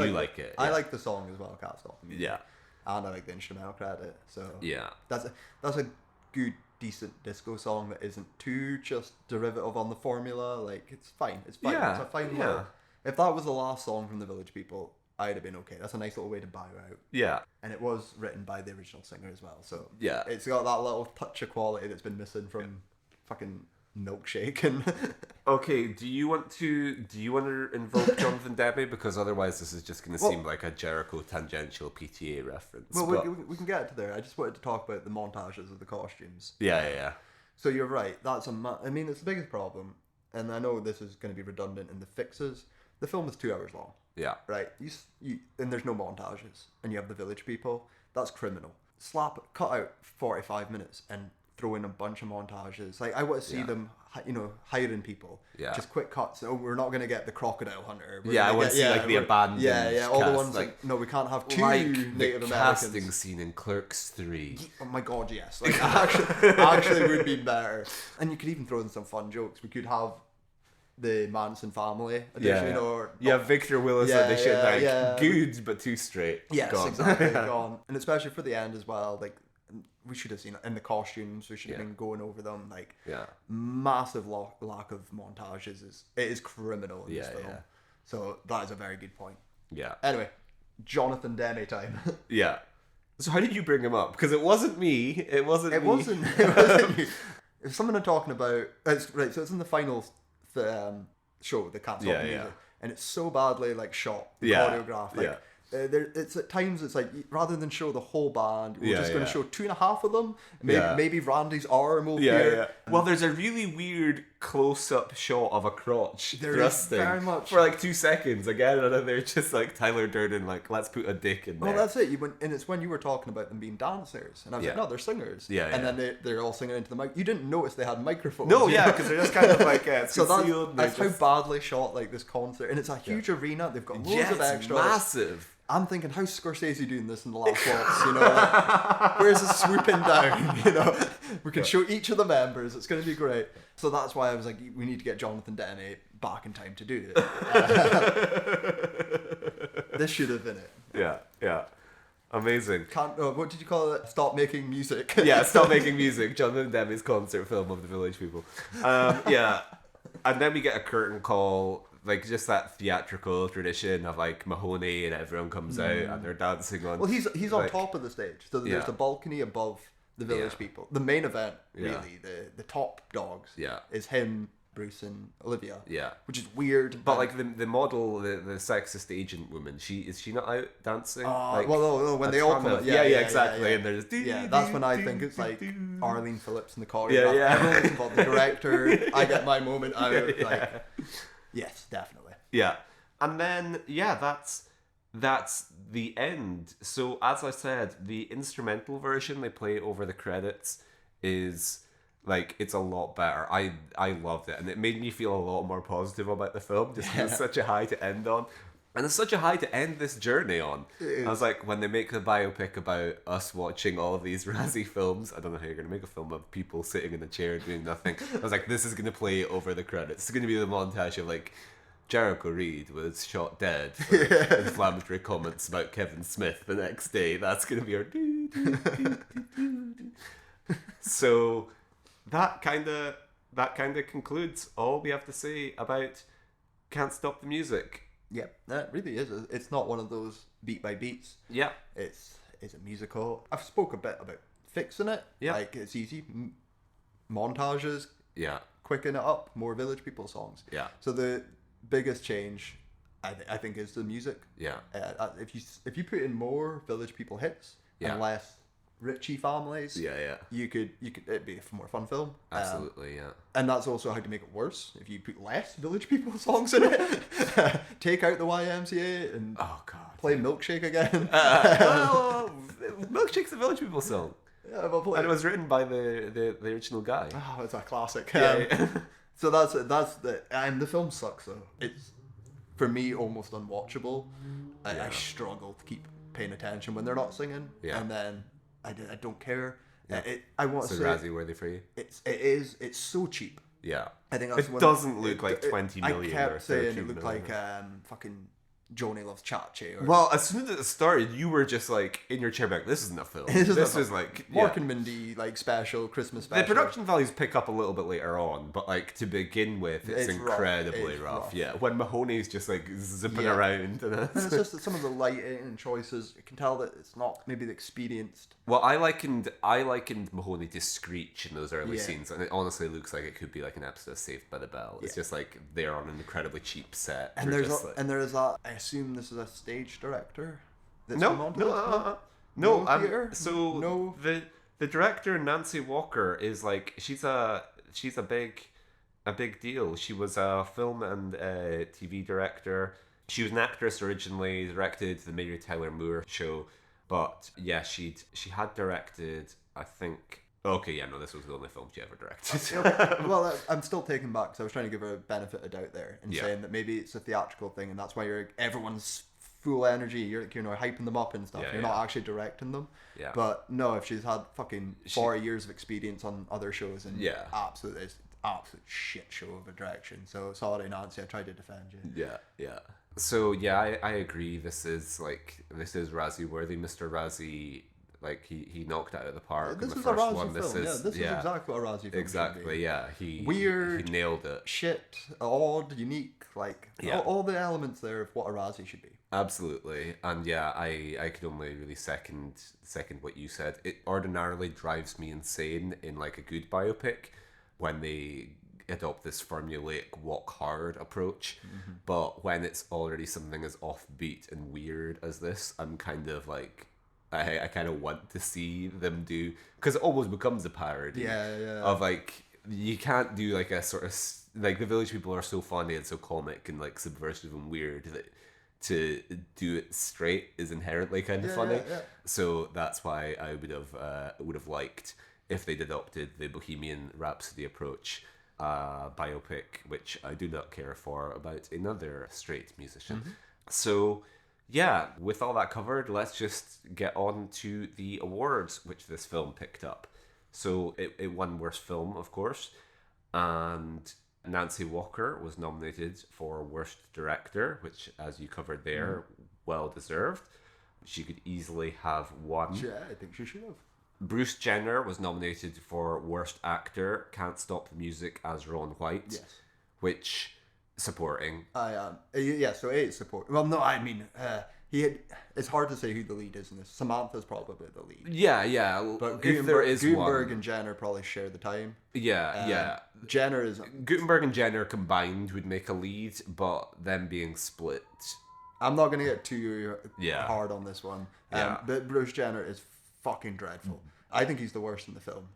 like it. I Yeah. like the song as well, Can't Stop the Music. Yeah. And I like the instrumental credit. So Yeah. that's a good, decent disco song that isn't too just derivative on the formula. Like, it's fine. It's fine. Yeah, It's a fine yeah. little. If that was the last song from the Village People, I'd have been okay. That's a nice little way to bow out. Yeah. And it was written by the original singer as well. So Yeah. it's got that little touch of quality that's been missing from fucking Milkshake and Okay, do you want to invoke Jonathan Demme? Because otherwise this is just going to seem like a Jericho tangential PTA reference. well, but... we can get to there. I just wanted to talk about the montages of the costumes. Yeah. So you're right. That's I mean, it's the biggest problem, and I know this is going to be redundant in the fixes. The film is 2 hours long. Yeah. Right. You and there's no montages, and you have the village people. That's criminal. Cut out 45 minutes and throw in a bunch of montages. Like, I want to see them, hiring people. Yeah. Just quick cuts. Oh, we're not going to get the crocodile hunter. I want to see like the abandoned. Yeah. All the cast, ones like no, we can't have two like Native the Americans. casting scene in Clerks 3. Oh my god, yes. Like, actually would be better. And you could even throw in some fun jokes. We could have the Manson family edition, or Victor Willis audition, good but too straight. Yes, Gone. exactly. Gone. And especially for the end as well, like, we should have seen it in the costumes. We should have been going over them. Like, massive lack of montages is criminal in this film. Yeah. So that is a very good point. Yeah. Anyway, Jonathan Demme time. Yeah. So how did you bring him up? Because it wasn't me. It wasn't you. It's something I'm talking about. It's right. So it's in the final show, the Can't Stop the Music, and it's so badly like shot, choreographed. Like, it's at times it's like, rather than show the whole band, we're just going to show 2.5 of them. Maybe Randy's arm will appear. Well, there's a really weird close-up shot of a crotch There is thrusting very much. for like 2 seconds again, and then they're just like Tyler Durden, like, let's put a dick in there. Well, that's it. And it's when you were talking about them being dancers, and I was like, no, they're singers. And then they're all singing into the mic. You didn't notice they had microphones. No, because they're just kind of like so concealed. that's how badly shot like this concert, and it's a huge arena. They've got loads of extras. Massive. I'm thinking, how's Scorsese doing this in the last waltz? Like, where's the swooping down? We can show each of the members. It's going to be great. So that's why I was like, we need to get Jonathan Demme back in time to do it. This should have been it. Yeah. Amazing. What did you call it? Stop making music. Stop making music. Jonathan Demme's concert film of the Village People. And then we get a curtain call. Like, just that theatrical tradition of like Mahoney and everyone comes out and they're dancing on. Well, he's on top of the stage, so there's a balcony above the village people. The main event, really, the top dogs, is him, Bruce, and Olivia. Yeah, which is weird. But like the model, the sexist agent woman, is she not out dancing? Like, no, when they all come out, exactly, and there's that's when I think it's like Arlene Phillips in the choreograph. Everyone's involved. The director, I get my moment out. Like. Yes, definitely. Yeah. And then, that's the end. So, as I said, the instrumental version they play over the credits is, like, it's a lot better. I loved it. And it made me feel a lot more positive about the film. Just it's such a high to end on. And it's such a high to end this journey on. I was like, when they make the biopic about us watching all of these Razzie films, I don't know how you're going to make a film of people sitting in a chair doing nothing. I was like, this is going to play over the credits. It's going to be the montage of like Jericho Reed was shot dead for inflammatory comments about Kevin Smith the next day. That's going to be our So that kind of concludes all we have to say about Can't Stop the Music. Yeah, that really is. It's not one of those beat by beats. Yeah, it's is a musical. I've spoke a bit about fixing it. Yeah. Like, it's easy. Montages, Yeah. quicken it up, more Village People songs. Yeah. So the biggest change, I think, is the music. Yeah. If you put in more Village People hits Yeah. and less Richie families, Yeah. you could it'd be a more fun film. Absolutely, yeah. And that's also how to make it worse. If you put less Village People songs in it, take out the YMCA and Oh, God. play Milkshake again. Well, Milkshake's a Village People song. Yeah, but play. And it was written by the original guy. Oh, it's a classic. Yeah. So that's the and the film sucks though. It's for me almost unwatchable. I struggle to keep paying attention when they're not singing. Yeah. And then I don't care. Yeah. I want So to say Razzie worthy for you? it's so cheap. Yeah. I think that's it one doesn't look like 20 million. I kept or saying 13 it looked million. like fucking Joni Loves Chachi. Or Well, as soon as it started, you were just like in your chair, like, "This isn't a film. This This is is like Mark yeah." and Mindy like special Christmas The special. production values pick up a little bit later on, but like to begin with, it's It's rough. incredibly It's rough. rough. Yeah, when Mahoney's just like zipping Yeah. around, and And it's just that some of the lighting and choices, you can tell that it's not maybe the experienced. well, I likened Mahoney to Screech in those early Yeah. scenes, and it honestly looks like it could be like an episode of Saved by the Bell. It's just like they're on an incredibly cheap set. And They're there's just, like, and there is that. I assume this is a stage director. That's no, come onto no, this? no. No theater? So No. the director Nancy Walker is like she's a big deal. She was a film and TV director. She was an actress originally. Directed the Mary Tyler Moore show, but yeah, she had directed, I think. Okay, yeah, no, this was the only film she ever directed. Well, I'm still taken back because I was trying to give her a benefit of doubt there and Yeah. saying that maybe it's a theatrical thing and that's why everyone's full energy. You're hyping them up and stuff. Yeah, You're yeah. not actually directing them. Yeah. But no, if she's had fucking 40 years of experience on other shows and Yeah. it's absolute shit show of a direction. So sorry, Nancy, I tried to defend you. Yeah. So yeah, I agree. This is Razzie worthy. Mr. Razzie, like he knocked it out of the park. This in is the a first Razzie one. film. This is exactly what a Razzie film should Exactly. be. Yeah. He Weird, He nailed it. Shit, odd, unique, like Yeah. all the elements there of what a Razzie should be. Absolutely, and yeah, I could only really second what you said. It ordinarily drives me insane in like a good biopic when they adopt this formulaic walk hard approach, but when it's already something as offbeat and weird as this, I'm kind of like I kind of want to see them do, because it almost becomes a parody Yeah. of like you can't do like a sort of like the Village People are so funny and so comic and like subversive and weird that to do it straight is inherently kind of funny. Yeah. So that's why I would have liked if they'd adopted the Bohemian Rhapsody approach, biopic, which I do not care for, about another straight musician. So yeah, with all that covered, let's just get on to the awards which this film picked up. So it won Worst Film, of course, and Nancy Walker was nominated for Worst Director, which, as you covered there, well deserved. She could easily have won. Yeah, I think she should have. Bruce Jenner was nominated for Worst Actor, Can't Stop the Music as Ron White, Yes. which, supporting. I am. Yeah, so it's support. Well, no, I mean, it's hard to say who the lead is in this. Samantha's probably the lead. Yeah, But if there is Gutenberg one. and Jenner probably share the time. Yeah. Jenner is. Gutenberg and Jenner combined would make a lead, but them being split. I'm not going to get too Yeah. hard on this one. Yeah. But Bruce Jenner is fucking dreadful. I think he's the worst in the film.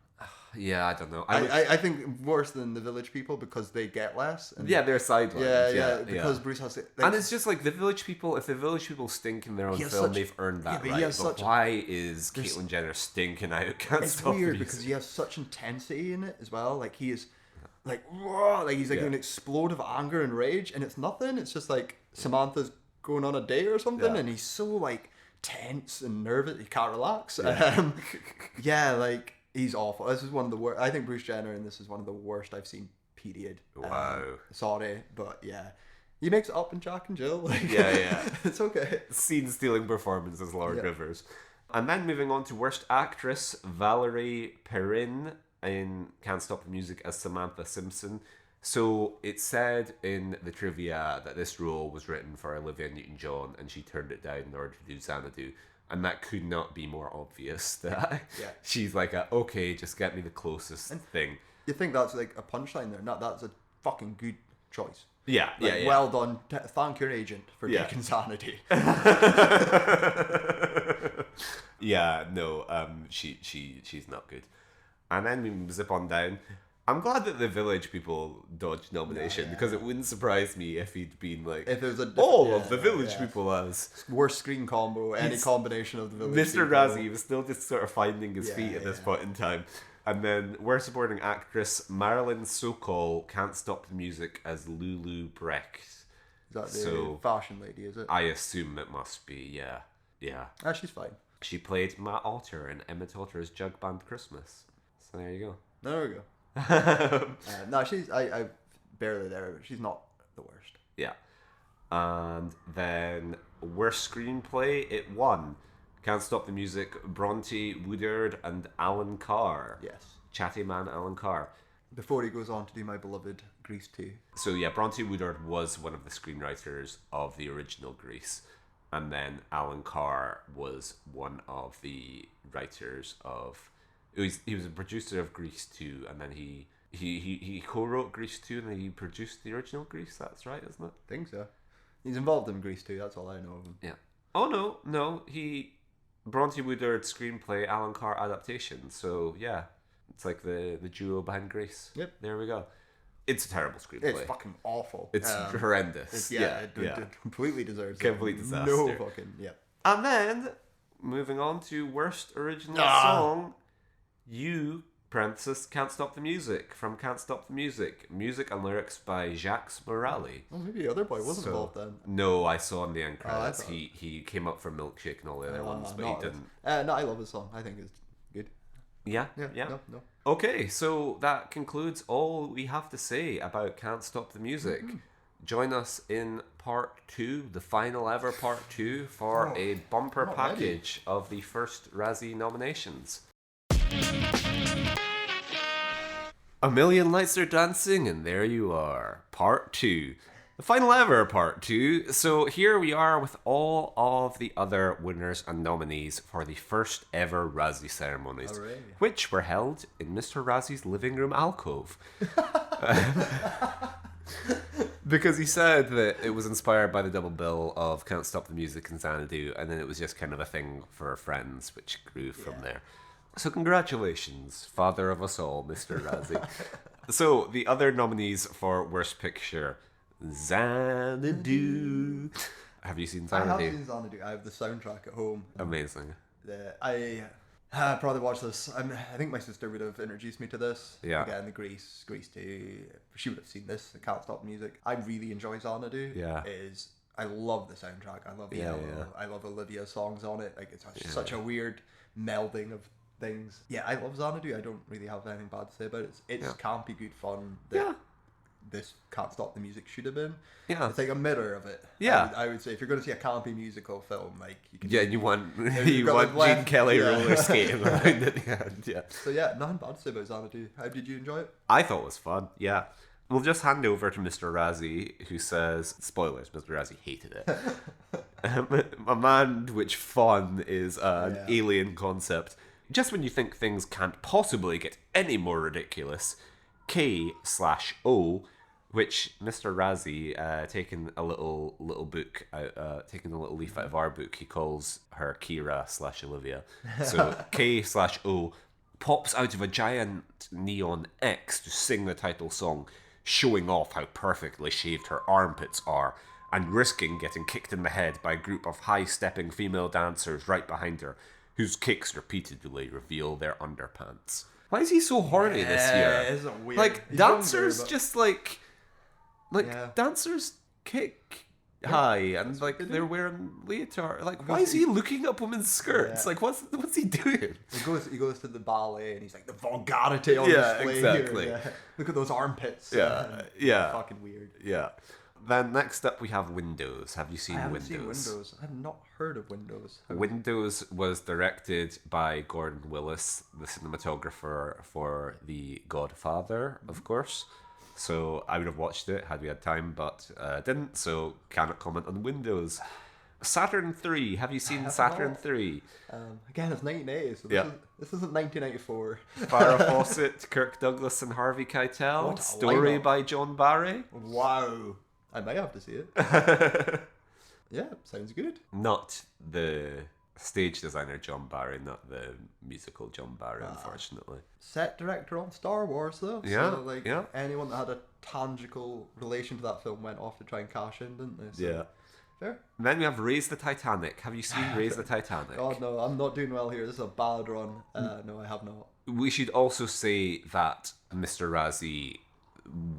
Yeah, I don't know. I think worse than the Village People because they get less. And yeah, they're sidelined. Yeah, because Bruce has to. Like, and it's just like the Village People, if the Village People stink in their own He has film, such- they've earned that but he right. has But such- why is Caitlyn Jenner stinking out? Can't it's stop the weird music. because he has such intensity in it as well. Like he is, like raw, like he's like Yeah. an explode of anger and rage, and it's nothing. It's just like Samantha's going on a date or something, Yeah. and he's so like tense and nervous. He can't relax. Yeah. Yeah, like he's awful. This is one of the worst. I think Bruce Jenner, and this is one of the worst I've seen. Period. Wow. Sorry, but yeah. He makes it up in Jack and Jill. Like, Yeah. it's okay. Scene-stealing performance as Laura Yeah. Rivers. And then moving on to Worst Actress, Valerie Perrin in Can't Stop the Music as Samantha Simpson. So it said in the trivia that this role was written for Olivia Newton-John and she turned it down in order to do Xanadu. And that could not be more obvious. That Yeah. she's like, okay, just get me the closest thing. You think that's like a punchline there? No, that's a fucking good choice. Yeah, Like, yeah. well done. Thank your agent for Yeah. taking Sanity. Yeah, no, she's not good. And then we zip on down. I'm glad that the Village people dodged nomination because it wouldn't surprise me if he'd been like If there's a all of the Village people as worst screen combo, any combination of the Village Mr. people. Razzie was still just sort of finding his Yeah, feet at this yeah. point in time. And then worst supporting actress Marilyn Sokol can't stop the music as Lulu Brecht. Is that the So- fashion lady, is it? I assume it must be, yeah. Yeah. Ah, she's fine. She played Matt Otter in Emmett Otter's Jug Band Christmas. So there you go. There we go. No, she's I barely there, but she's not the worst. Yeah. And then worst screenplay, it won. Can't Stop the Music, Bronte Woodard and Alan Carr. Yes. Chatty man Alan Carr. Before he goes on to do my beloved Grease 2. So yeah, Bronte Woodard was one of the screenwriters of the original Grease. And then Alan Carr was one of the writers of... He was a producer of Grease 2, and then he co-wrote Grease 2, and then he produced the original Grease. That's right, isn't it? Think so. He's involved in Grease 2, that's all I know of him. Yeah. Oh, no. Bronte Woodard screenplay, Alan Carr adaptation. So, yeah. It's like the duo behind Grease. Yep. There we go. It's a terrible screenplay. It's fucking awful. It's horrendous. It completely deserves Complete it. disaster. No fucking, yeah. And then, moving on to worst original song, You, parenthesis, Can't Stop the Music, from Can't Stop the Music. Music and lyrics by Jacques Morali. Well, maybe the other boy wasn't involved then. No, I saw in the end credits. thought- He came up for Milkshake and all the other ones, but he not didn't. No, I love his song. I think it's good. Yeah. No. Okay, so that concludes all we have to say about Can't Stop the Music. Join us in part 2, the final ever part 2, for a bumper not ready. package of the first Razzie nominations. A Million Lights Are Dancing, and there you are, part 2. The final ever part 2. So here we are with all of the other winners and nominees for the first ever Razzie ceremonies, Hooray. which were held in Mr. Razzie's living room alcove. Because he said that it was inspired by the double bill of Can't Stop the Music and Xanadu, and then it was just kind of a thing for friends, which grew from there. So congratulations, father of us all, Mr. Razzie. So the other nominees for Worst Picture, Xanadu. Have you seen I have Xanadu? seen Xanadu. I have the soundtrack at home. Amazing. I probably watched this. I think my sister would have introduced me to this. Yeah. Again, the Grease 2. She would have seen this. The Can't Stop Music. I really enjoy Xanadu. Yeah. I love the soundtrack. I love Yellow. yeah. I love Olivia's songs on it. Like it's such a weird melding of things. Yeah, I love Xanadu. I don't really have anything bad to say about it. It's campy, good fun. That this Can't Stop the Music should have been. Yeah. It's like a mirror of it. Yeah. I would say if you're going to see a campy musical film, like you can. Yeah, you want you've got Gene left- Kelly yeah. roller skating around at the end. Yeah. So yeah, nothing bad to say about Xanadu. How did you enjoy it? I thought it was fun, yeah. We'll just hand over to Mr. Razzie, who says, spoilers, Mr. Razzie hated it. A man which fun is an alien concept. Just when you think things can't possibly get any more ridiculous, K/O, which Mr. Razzie, taking a little book, taking a little leaf out of our book, he calls her Kira/Olivia. So K/O pops out of a giant neon X to sing the title song, showing off how perfectly shaved her armpits are, and risking getting kicked in the head by a group of high-stepping female dancers right behind her, whose kicks repeatedly reveal their underpants. Why is he so horny this year? Isn't weird. Like, He's dancers younger, but- just like dancers kick high, and like they're wearing leotard. Like, why is he looking up women's skirts? Yeah. Like, what's he doing? He goes to the ballet and he's like, the vulgarity on Yeah, display exactly. here. Yeah. Look at those armpits. Yeah. Fucking weird. Yeah. Then next up we have Windows. Have you seen I haven't Windows? seen Windows. I've not heard of Windows. Windows was directed by Gordon Willis, the cinematographer for The Godfather, of course. So I would have watched it had we had time, but didn't, so cannot comment on Windows. Saturn 3. Have you seen have Saturn not. 3? Again, it's 1980, so Yeah. this isn't 1994. Farrah Fawcett, Kirk Douglas, and Harvey Keitel. What a Story lineup. by John Barry. Wow. I might have to see it. Yeah, sounds good. Not the stage designer John Barry, not the musical John Barry, unfortunately. Set director on Star Wars, though. Yeah, So, like, yeah. anyone that had a tangible relation to that film went off to try and cash in, didn't they? So, fair. And then we have Raise the Titanic. Have you seen Raise the Titanic? God, no, I'm not doing well here. This is a bad run. No, I have not. We should also say that Mr. Razzie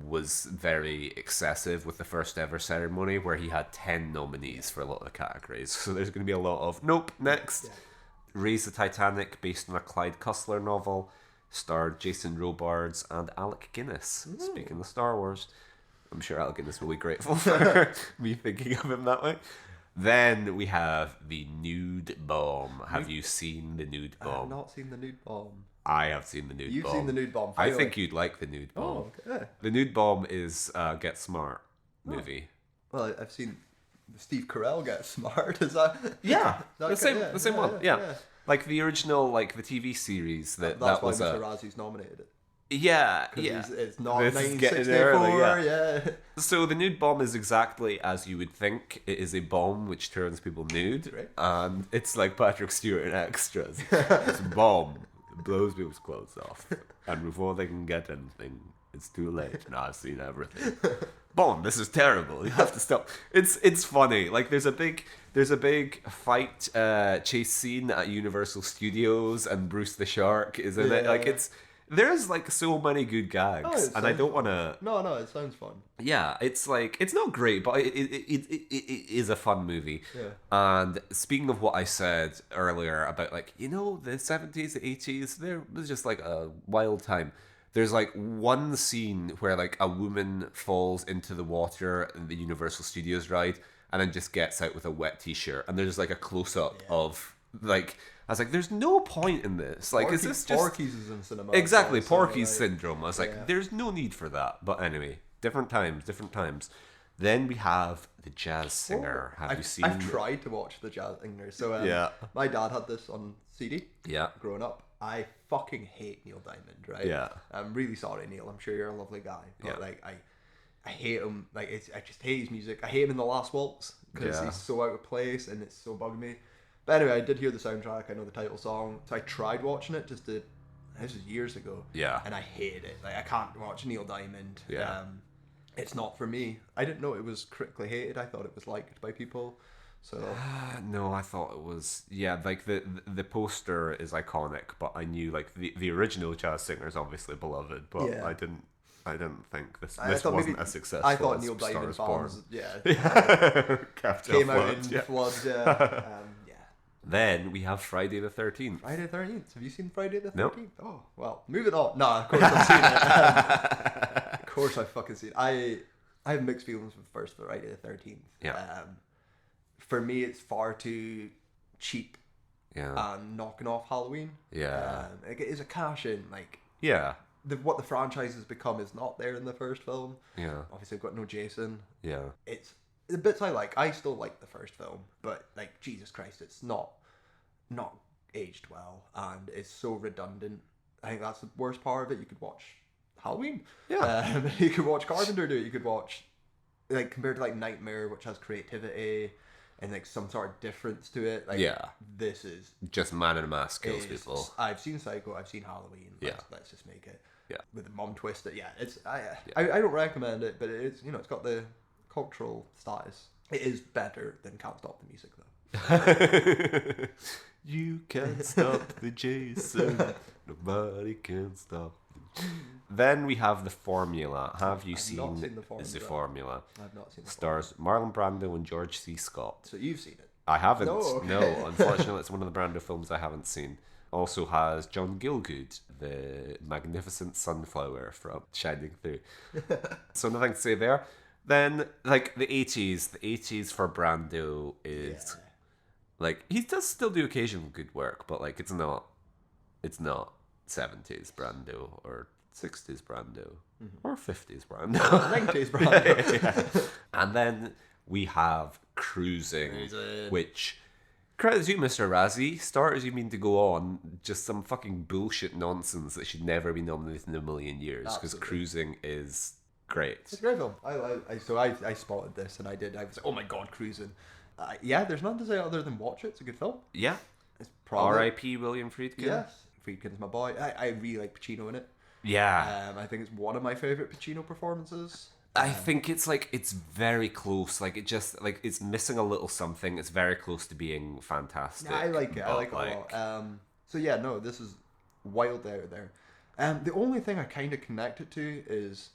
was very excessive with the first ever ceremony where he had 10 nominees for a lot of categories. So there's going to be a lot of, nope, next. Raise the Titanic, based on a Clyde Cussler novel, starred Jason Robards and Alec Guinness. Speaking of Star Wars, I'm sure Alec Guinness will be grateful for me thinking of him that way. Then we have The Nude Bomb. Have you seen The Nude I have Bomb? not seen The Nude Bomb. I have seen The Nude You've Bomb. seen The Nude Bomb. I Finally. think you'd like The Nude Bomb. Oh, okay. The Nude Bomb is a Get Smart movie. Well, I've seen Steve Carell get smart. Is that? Yeah, That the same, yeah, the same yeah, one. yeah, Yeah. yeah. Like the original, like the TV series That's that why was Mr. a Razzie's nominated it. yeah, 'Cause yeah. it's not This is getting 1964. early, Yeah. So the nude bomb is exactly as you would think. It is a bomb which turns people nude, Right. and it's like Patrick Stewart in Extras. It's a bomb. It blows people's clothes off, and before they can get anything, it's too late. And I've seen everything. Bomb. This is terrible. You have to stop. It's funny. Like there's a big fight chase scene at Universal Studios, and Bruce the Shark is in it. Like Yeah. there's like so many good gags, Oh, it and I sounds don't want to. No, it sounds fun. Yeah, it's like it's not great, but it is a fun movie. Yeah. And speaking of what I said earlier about like the 70s, the 80s, there was just like a wild time. There's like one scene where like a woman falls into the water in the Universal Studios ride and then just gets out with a wet t-shirt, and there's like a close up of like I was like, there's no point in this. Like, is this just Porky's is in cinema? exactly also, Porky's like- syndrome? I was like, Yeah. there's no need for that. But anyway, different times. Then we have the jazz singer. Have you seen? I've tried to watch the Jazz Singer. So Yeah. my dad had this on CD. Yeah. Growing up, I fucking hate Neil Diamond. Right. Yeah. I'm really sorry, Neil. I'm sure you're a lovely guy, but Yeah. like I hate him. Like I just hate his music. I hate him in The Last Waltz because Yeah. he's so out of place and it's so bugging me. But anyway, I did hear the soundtrack. I know the title song, so I tried watching it just to. This was years ago. Yeah. And I hated it. Like I can't watch Neil Diamond. Yeah. It's not for me. I didn't know it was critically hated. I thought it was liked by people. So No, I thought it was like the poster is iconic, but I knew like the original jazz singer is obviously beloved, but Yeah. I didn't think this I thought wasn't maybe- as successful. I thought as Neil Star Diamond is Born. fans, yeah, Captain came out Flood, in yeah. floods. Yeah. Yeah. Then we have Friday the 13th. Friday the 13th. Have you seen Friday the 13th? Nope. Oh, well, moving on. No, of course I've seen it. Of course I've fucking seen it. I have mixed feelings with first Friday the 13th. Yeah. For me, it's far too cheap Yeah. and knocking off Halloween. Yeah. Like, it is a cash in. Like, Yeah. what the franchise has become is not there in the first film. Yeah. Obviously, I've got no Jason. Yeah. It's the bits I like. I still like the first film, but like Jesus Christ, it's not aged well, and it's so redundant. I think that's the worst part of it. You could watch Halloween. Yeah. You could watch Carpenter do it. You could watch like compared to like Nightmare, which has creativity and like some sort of difference to it. Like Yeah. this is. Just man in a mask kills is- people. I've seen Psycho. I've seen Halloween. Let's just make it. Yeah. With the mum twist. Yeah. It's I don't recommend it, but it's it's got the cultural status. It is better than Can't Stop the Music though. You can't stop the Jason. Nobody can stop. Then we have The Formula. Have you I've seen, not seen The The Formula. Formula? I've not seen the Stars Marlon Brando and George C. Scott. So you've seen it. I haven't. No, okay. No, unfortunately, it's one of the Brando films I haven't seen. Also has John Gielgud, the magnificent sunflower from Shining Through. So nothing to say there. Then, like the 80s for Brando is like he does still do occasional good work, but like it's not 70s Brando or 60s Brando or 50s Brando. 90s Brando. Yeah. And then we have Cruising, Cruising. which credit to Mr. Razzie. Start as you mean to go on, just some fucking bullshit nonsense that should never be nominated in a million years, because Absolutely. Cruising is great. It's a great film. I spotted this and I was like, oh my god, Cruising. Yeah, there's nothing to say other than watch it. It's a good film. Yeah. It's probably R.I.P. William Friedkin. yes. Friedkin's my boy. I really like Pacino in it. Yeah. I think it's one of my favorite Pacino performances. I think it's very close. Like it just it's missing a little something. It's very close to being fantastic. Yeah, I like it. I but, like it a lot. So yeah, no, this is wild out there. The only thing I kind of connect it to is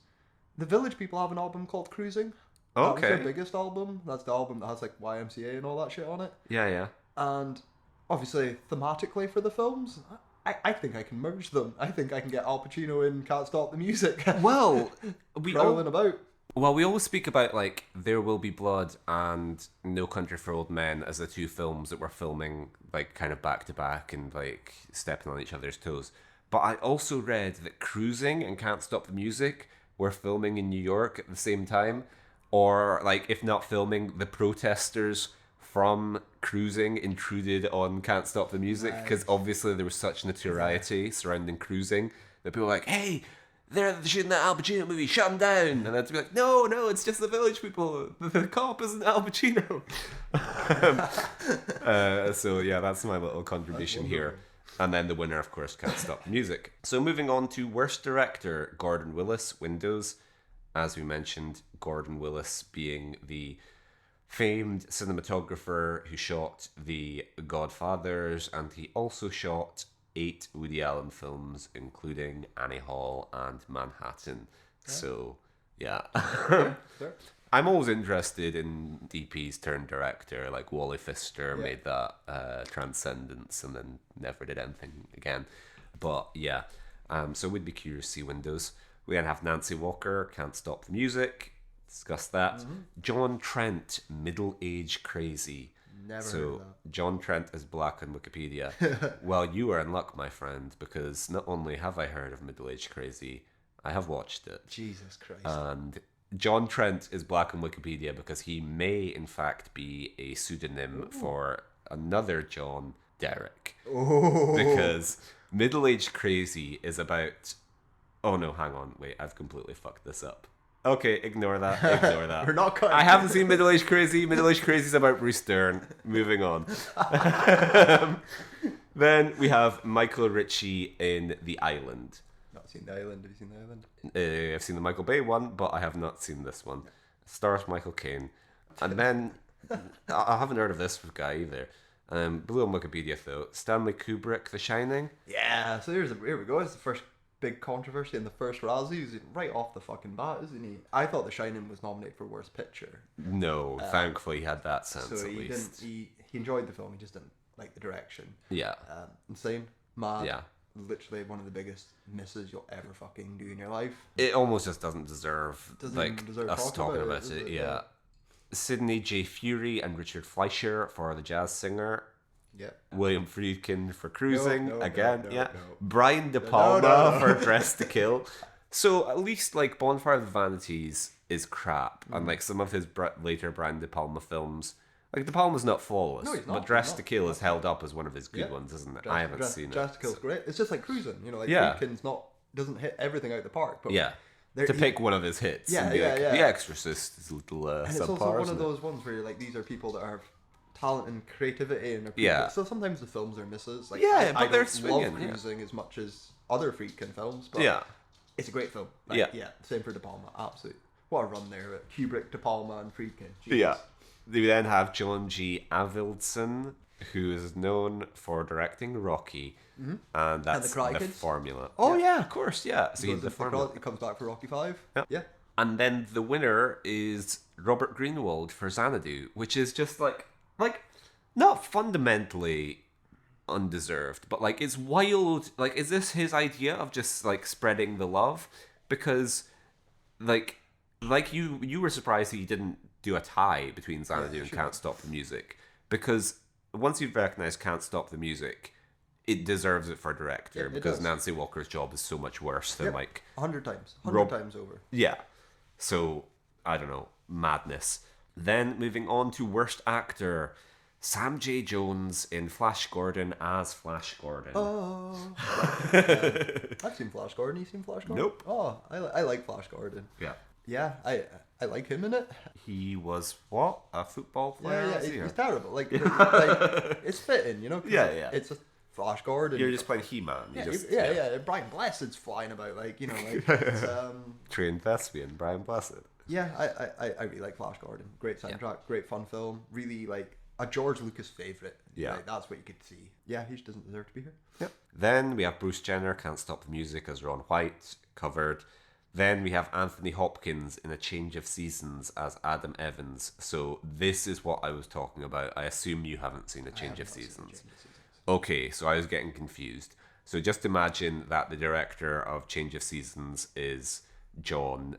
the Village People have an album called Cruising. That was Okay. their biggest album. That's the album that has like YMCA and all that shit on it. Yeah, yeah. And obviously, thematically for the films, I think I can merge them. I think I can get Al Pacino in Can't Stop the Music. Well, Rolling about. Well, we always speak about like There Will Be Blood and No Country for Old Men as the two films that we're filming like kind of back to back and like stepping on each other's toes. But I also read that Cruising and Can't Stop the Music were filming in New York at the same time, or like if not filming, the protesters from Cruising intruded on Can't Stop the Music because obviously there was such notoriety surrounding Cruising that people were like, hey, they're shooting that Al Pacino movie, shut them down. And then to be like, no, it's just the Village People. The cop isn't Al Pacino. So yeah, that's my little contribution here. And then the winner, of course, Can't Stop the Music. So moving on to Worst Director, Gordon Willis, Windows. As we mentioned, Gordon Willis being the famed cinematographer who shot The Godfathers, and he also shot 8 Woody Allen films, including Annie Hall and Manhattan. Yeah. So, yeah. Sure. I'm always interested in DPs turned director, like Wally Pfister made that Transcendence and then never did anything again. But yeah, so we'd be curious to see Windows. We then have Nancy Walker, Can't Stop the Music, discuss that. Mm-hmm. John Trent, Middle Age Crazy. Never so heard of that. John Trent is black on Wikipedia. Well, you are in luck, my friend, because not only have I heard of Middle Age Crazy, I have watched it. Jesus Christ. And John Trent is black on Wikipedia because he may, in fact, be a pseudonym for another John, Derek. Oh. Because Middle Age Crazy is about... Oh no, hang on. Wait, I've completely fucked this up. Okay, ignore that. We're not cutting. I haven't seen Middle Age Crazy. Middle Age Crazy is about Bruce Dern. Moving on. Then we have Michael Ritchie in The Island. Not seen The Island. Have you seen The Island? I've seen the Michael Bay one, but I have not seen this one. Stars Michael Caine. And then, I haven't heard of this guy either. Blue on Wikipedia though. Stanley Kubrick, The Shining. Yeah, so here we go. It's the first big controversy in the first Razzie. He's right off the fucking bat, isn't he? I thought The Shining was nominated for Worst Picture. No, thankfully he had that sense So at he least. didn't. He enjoyed the film. He just didn't like the direction. Yeah. Insane, mad. Yeah. Literally one of the biggest misses you'll ever fucking do in your life. It almost just doesn't deserve us talking about does it. it? Yeah. Sidney J. Furie and Richard Fleischer for The Jazz Singer. Yeah. William Friedkin for Cruising No, again. no. Brian De Palma No. for Dress to Kill. So at least like Bonfire of the Vanities is crap, and like some of his later Brian De Palma films, like De Palma's not flawless, No, he's not, but Dress he's to not. Kill is held up as one of his good ones, isn't it? I haven't seen Dress it. to Kill's great. It's just like Cruising. You know, like Yeah. Friedkin's doesn't hit everything out the park. But Yeah. To pick one of his hits. Yeah, and be yeah, like, yeah. The Exorcist is a little And it's subpar, also one isn't of it? those ones where you're like, these are people that have talent and creativity and are people. Yeah. So sometimes the films are misses. Like, Yeah, I but they're don't swinging, love yeah. Cruising as much as other Friedkin films, but Yeah. it's a great film. Like, Yeah. yeah. Same for De Palma. Absolutely. What a run there with Kubrick, De Palma, and Friedkin. Jeez. Yeah. We then have John G. Avildsen, who is known for directing Rocky, and that's Karate the Kids? formula. Oh yeah, of course, yeah. So he's the formula. He comes back for Rocky 5. Yep. Yeah. And then the winner is Robert Greenwald for Xanadu, which is just like not fundamentally undeserved, but like it's wild. Like, is this his idea of just like spreading the love? Because like you were surprised that he didn't do a tie between Xanadu and sure. Can't Stop the Music, because once you've recognized Can't Stop the Music, it deserves it for director, because does. Nancy Walker's job is so much worse than like 100 times. 100 times over. yeah. So, I don't know, madness. Then moving on to worst actor, Sam J. Jones in Flash Gordon as Flash Gordon. Oh. I've seen Flash Gordon. You seen Flash Gordon? Nope. Oh, I like Flash Gordon. Yeah. Yeah, I like him in it. He was what? A football player? Yeah, was he, or- he's terrible. Like it's fitting, you know. 'cause Yeah, yeah. It's just Flash Gordon. You're just playing He-Man. Yeah. Brian Blessed's flying about, like, you know, like it's, Trained thespian, Brian Blessed. yeah. I really like Flash Gordon. Great soundtrack, great fun film. Really like a George Lucas favorite. Yeah. Like, that's what you could see. Yeah, he just doesn't deserve to be here. Yep. Then we have Bruce Jenner, Can't Stop the Music as Ron White, covered. Then we have Anthony Hopkins in A Change of Seasons as Adam Evans. So this is what I was talking about. I assume you haven't seen A Change of Seasons. Okay, so I was getting confused. So just imagine that the director of Change of Seasons is John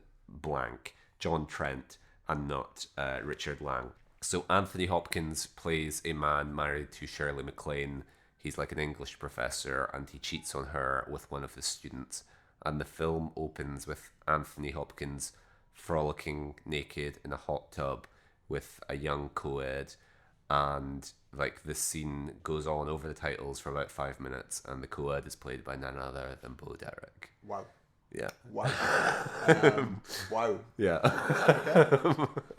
Trent, and not Richard Lang. So Anthony Hopkins plays a man married to Shirley MacLaine. He's like an English professor, and he cheats on her with one of his students. And the film opens with Anthony Hopkins frolicking naked in a hot tub with a young co-ed. And like the scene goes on over the titles for about 5 minutes, and the co-ed is played by none other than Bo Derek. Wow. Yeah. Wow. Wow. Yeah.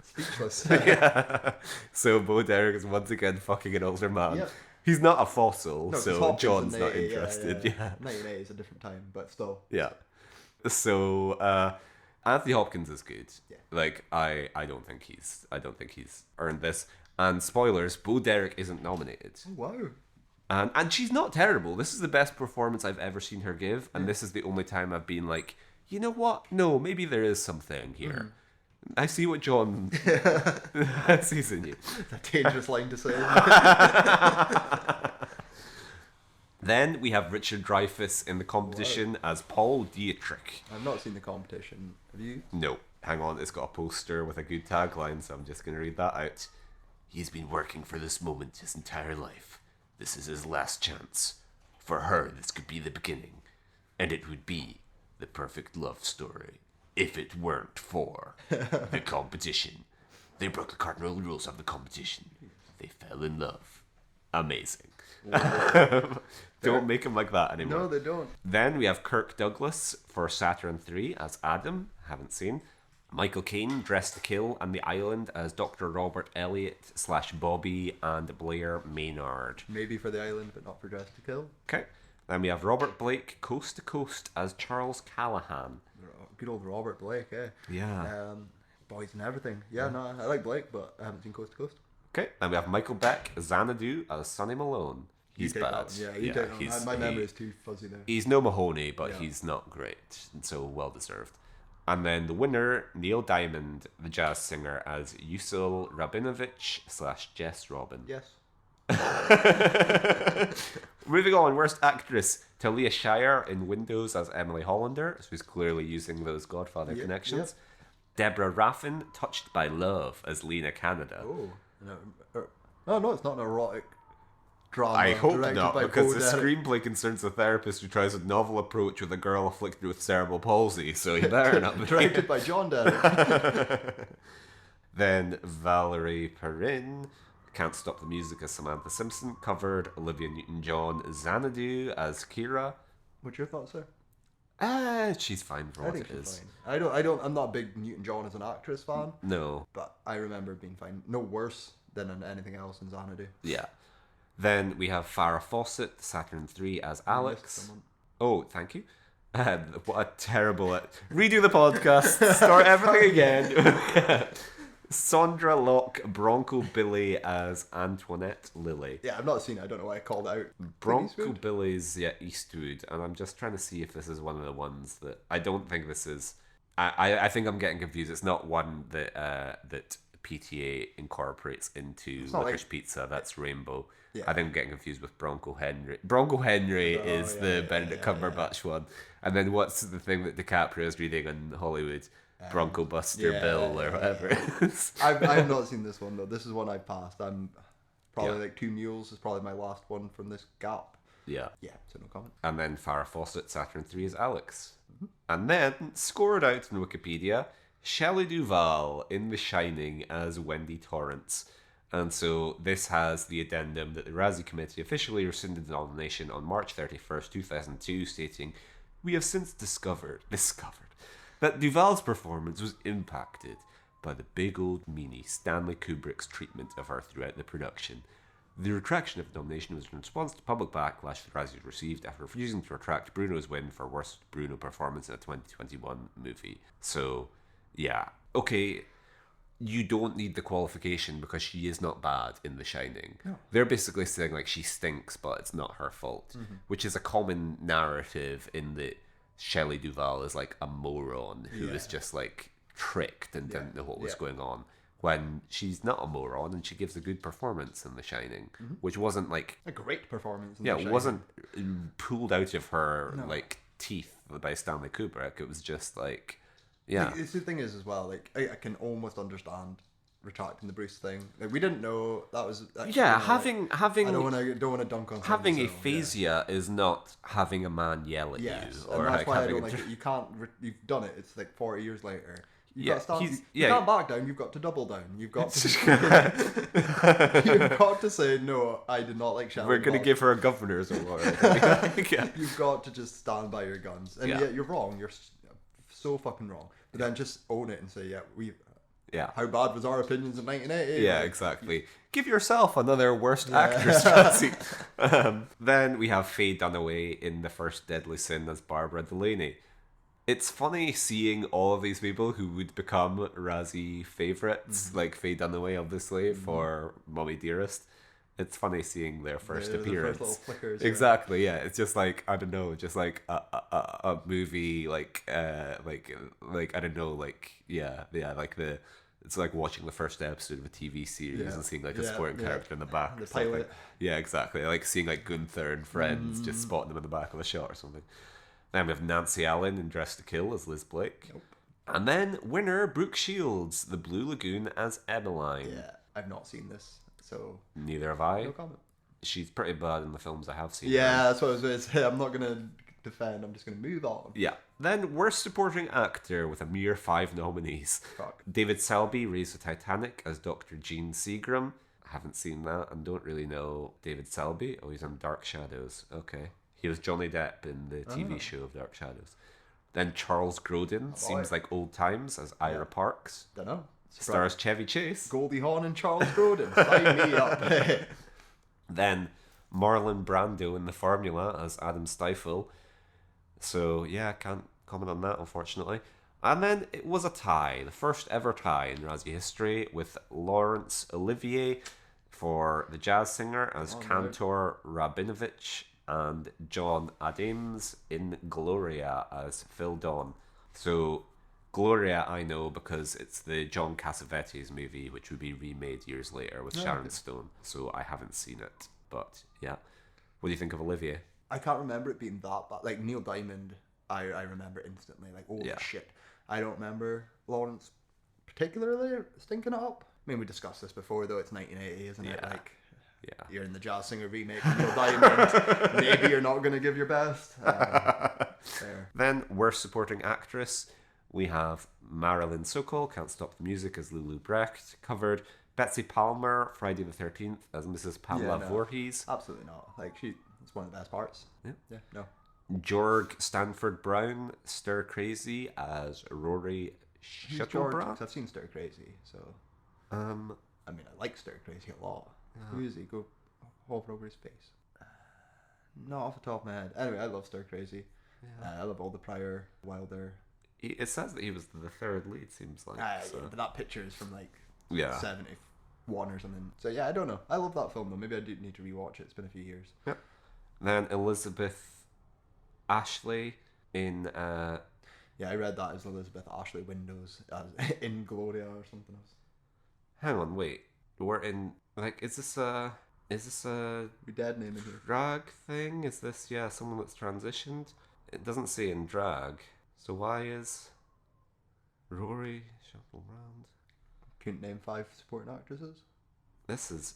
Speechless. Yeah. So Bo Derek is once again fucking an older man. Yep. He's not a fossil, No, 'cause so Hopkins John's in not 80, interested. Yeah. 1980 is a different time, but still. Yeah. So Anthony Hopkins is good. Yeah. Like I don't think he's earned this. And spoilers, Bo Derek isn't nominated. Oh, wow. And she's not terrible. This is the best performance I've ever seen her give, and this is the only time I've been like, you know what? No, maybe there is something here. I see what John sees in you. It's a dangerous line to say. Then we have Richard Dreyfuss in the competition as Paul Dietrich. I've not seen the competition. Have you? No, hang on, it's got a poster with a good tagline, so I'm just going to read that out. He's been working for this moment his entire life. This is his last chance. For her, this could be the beginning. And it would be the perfect love story. If it weren't for the competition. They broke the cardinal rules of the competition. They fell in love. Amazing. Don't make him like that anymore. No, they don't. Then we have Kirk Douglas for Saturn 3 as Adam. Haven't seen. Michael Caine, Dressed to Kill, and The Island as Dr. Robert Elliot / Bobby and Blair Maynard. Maybe for the island, but not for Dressed to Kill. Okay. Then we have Robert Blake, Coast to Coast as Charles Callahan. Good old Robert Blake, eh? Yeah. Boys and everything. Yeah, no, I like Blake, but I haven't seen Coast to Coast. Okay. Then we have Michael Beck, Xanadu as Sonny Malone. He's You take bad. that one. Yeah, you take that one. My memory is too fuzzy there. He's no Mahoney, but Yeah. he's not great, and so well deserved. And then the winner, Neil Diamond, the jazz singer, as Yusil Rabinovich / Jess Robin. Yes. Moving on, worst actress, Talia Shire in Windows as Emily Hollander, so he's clearly using those Godfather connections. Deborah Raffin, Touched by Love as Lena Canada. Oh. No, it's not an erotic drama. I hope directed not, by because Bo the Derek. screenplay concerns a therapist who tries a novel approach with a girl afflicted with cerebral palsy, so you better not be. Directed by John Derek. Then Valerie Perrin, Can't Stop the Music as Samantha Simpson, covered. Olivia Newton-John, Xanadu as Kira. What's your thoughts, sir? She's fine for I what think it she's is. fine. I'm not a big Newton-John as an actress fan, No, but I remember being fine. No worse than in anything else in Xanadu. yeah. Then we have Farrah Fawcett, Saturn 3 as Alex. Someone. Oh, thank you. What a terrible... Redo the podcast. Start everything again. Sandra Locke, Bronco Billy as Antoinette Lilly. Yeah, I've not seen it. I don't know why I called it out. Bronco Eastwood? Billy's Eastwood, and I'm just trying to see if this is one of the ones that... I don't think this is... I think I'm getting confused. It's not one that that PTA incorporates into not Licorice like- Pizza. That's Rainbow. Yeah. I think I'm getting confused with Bronco Henry. Bronco Henry is yeah, the yeah, Benedict Cumberbatch one. And then what's the thing that DiCaprio is reading in Hollywood? Bronco Buster yeah, Bill or whatever it is. I've not seen this one though. This is one I passed. I'm probably Yeah. like Two Mules is probably my last one from this gap. Yeah. Yeah, so no comment. And then Farrah Fawcett, Saturn 3 is Alex. And then, scored out in Wikipedia, Shelley Duvall in The Shining as Wendy Torrance. And so this has the addendum that the Razzie Committee officially rescinded the nomination on March 31st, 2002, stating, "We have since discovered that Duvall's performance was impacted by the big old meanie Stanley Kubrick's treatment of her throughout the production. The retraction of the nomination was in response to public backlash the Razzies received after refusing to retract Bruno's win for worst Bruno performance in a 2021 movie." So, yeah. Okay, you don't need the qualification because she is not bad in The Shining. No. They're basically saying like she stinks, but it's not her fault, which is a common narrative in that Shelley Duvall is like a moron who was just like tricked and didn't know what was going on. When she's not a moron and she gives a good performance in The Shining, which wasn't like A great performance. In yeah, The it Shining. wasn't pulled out of her like teeth by Stanley Kubrick. It was just like yeah. It's the thing is as well. Like I can almost understand retracting the Bruce thing. Like we didn't know that was. Yeah, having. having I don't want to dunk on having something, so, aphasia is not having a man yell at Yes, you and or that's like why I having don't like it. You can't. You've done it. It's like 40 years later. You've Yeah, got to stand, he's- you yeah. can't back down. You've got to double down. You've got to. You've got to say no. I did not like Shelley. we're gonna Duvall." give her a governor's award. Yeah. You've got to just stand by your guns, and Yeah. yeah, you're wrong. You're so fucking wrong. But then just own it and say, Yeah. how bad was our opinions in 1980? Yeah, Like, exactly. Give yourself another worst actress, Razzie. Then we have Faye Dunaway in The First Deadly Sin as Barbara Delaney. It's funny seeing all of these people who would become Razzie favourites, like Faye Dunaway, obviously, for Mommy Dearest. It's funny seeing their first the first appearance. little flickers, yeah. Exactly, yeah. It's just like I don't know, just like a movie, like I don't know, like like the. It's like watching the first episode of a TV series and seeing like a supporting character in the back. The or something. pilot. Yeah, exactly. Like seeing like Gunther and friends just spotting them in the back of a shot or something. Then we have Nancy Allen in Dress to Kill as Liz Blake. Nope. And then winner Brooke Shields, The Blue Lagoon as Emmeline. Yeah, I've not seen this, so Neither have I. no comment. She's pretty bad in the films I have seen. Yeah, that's what I was going to say. I'm not going to defend. I'm just going to move on. Yeah. Then worst supporting actor with a mere 5 nominees. Fuck. David Selby, Raised the Titanic as Dr. Gene Seagram. I haven't seen that and don't really know David Selby. Oh, he's on Dark Shadows. Okay. He was Johnny Depp in the TV show of Dark Shadows. Then Charles Grodin, seems like old times, as Ira Parks. Don't know. Stars Chevy Chase. Goldie Hawn and Charles Grodin. Sign me up. Then Marlon Brando in The Formula as Adam Stifel. So, yeah, can't comment on that, unfortunately. And then it was a tie, the first ever tie in Razzie history, with Laurence Olivier for The Jazz Singer as Cantor Rabinovich and John Adams in Gloria as Phil Dawn. So, Gloria I know because it's the John Cassavetes movie, which would be remade years later with Sharon Stone. So, I haven't seen it, but yeah. What do you think of Olivier? I can't remember it being that bad. Like Neil Diamond, I remember instantly. Like, holy shit. I don't remember Lawrence particularly stinking it up. I mean, we discussed this before, though. It's 1980, isn't it? Like, you're in the Jazz Singer remake of Neil Diamond. Maybe you're not going to give your best. Fair. Then, worst supporting actress, we have Marilyn Sokol, Can't Stop the Music as Lulu Brecht, covered. Betsy Palmer, Friday the 13th as Mrs. Pamela Voorhees. Absolutely not. Like, it's one of the best parts. Yeah, no. Jorg Stanford Brown, Stir Crazy as Rory Shuttlebrand. I've seen Stir Crazy, so... I mean, I like Stir Crazy a lot. Who is he? Go hover over his face. Not off the top of my head. Anyway, I love Stir Crazy. I love all the prior Wilder. It says that he was the third lead, seems like. So. But that picture is from like 71 or something. So yeah, I don't know. I love that film though. Maybe I do need to rewatch it. It's been a few years. Yep. Then Elizabeth Ashley in... Yeah, I read that as Elizabeth Ashley Windows in Gloria or something else. Hang on, wait. We're in... Like, is this a Your dead name in here. drag thing? Is this, someone that's transitioned? It doesn't say in drag. So why is Rory Shuttlebrand? Couldn't name 5 supporting actresses. This is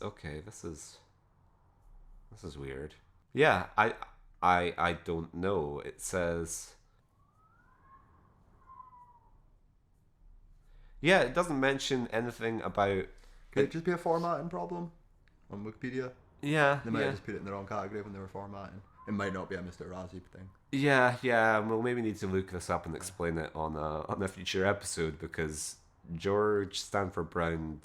weird. Yeah, I don't know. It says Yeah, it doesn't mention anything about. Could it just be a formatting problem on Wikipedia? Yeah, They might yeah. have just put it in the wrong category when they were formatting. It might not be a Mr. Razzie thing. Yeah. We'll maybe need to look this up and explain it on a future episode because George Stanford Brown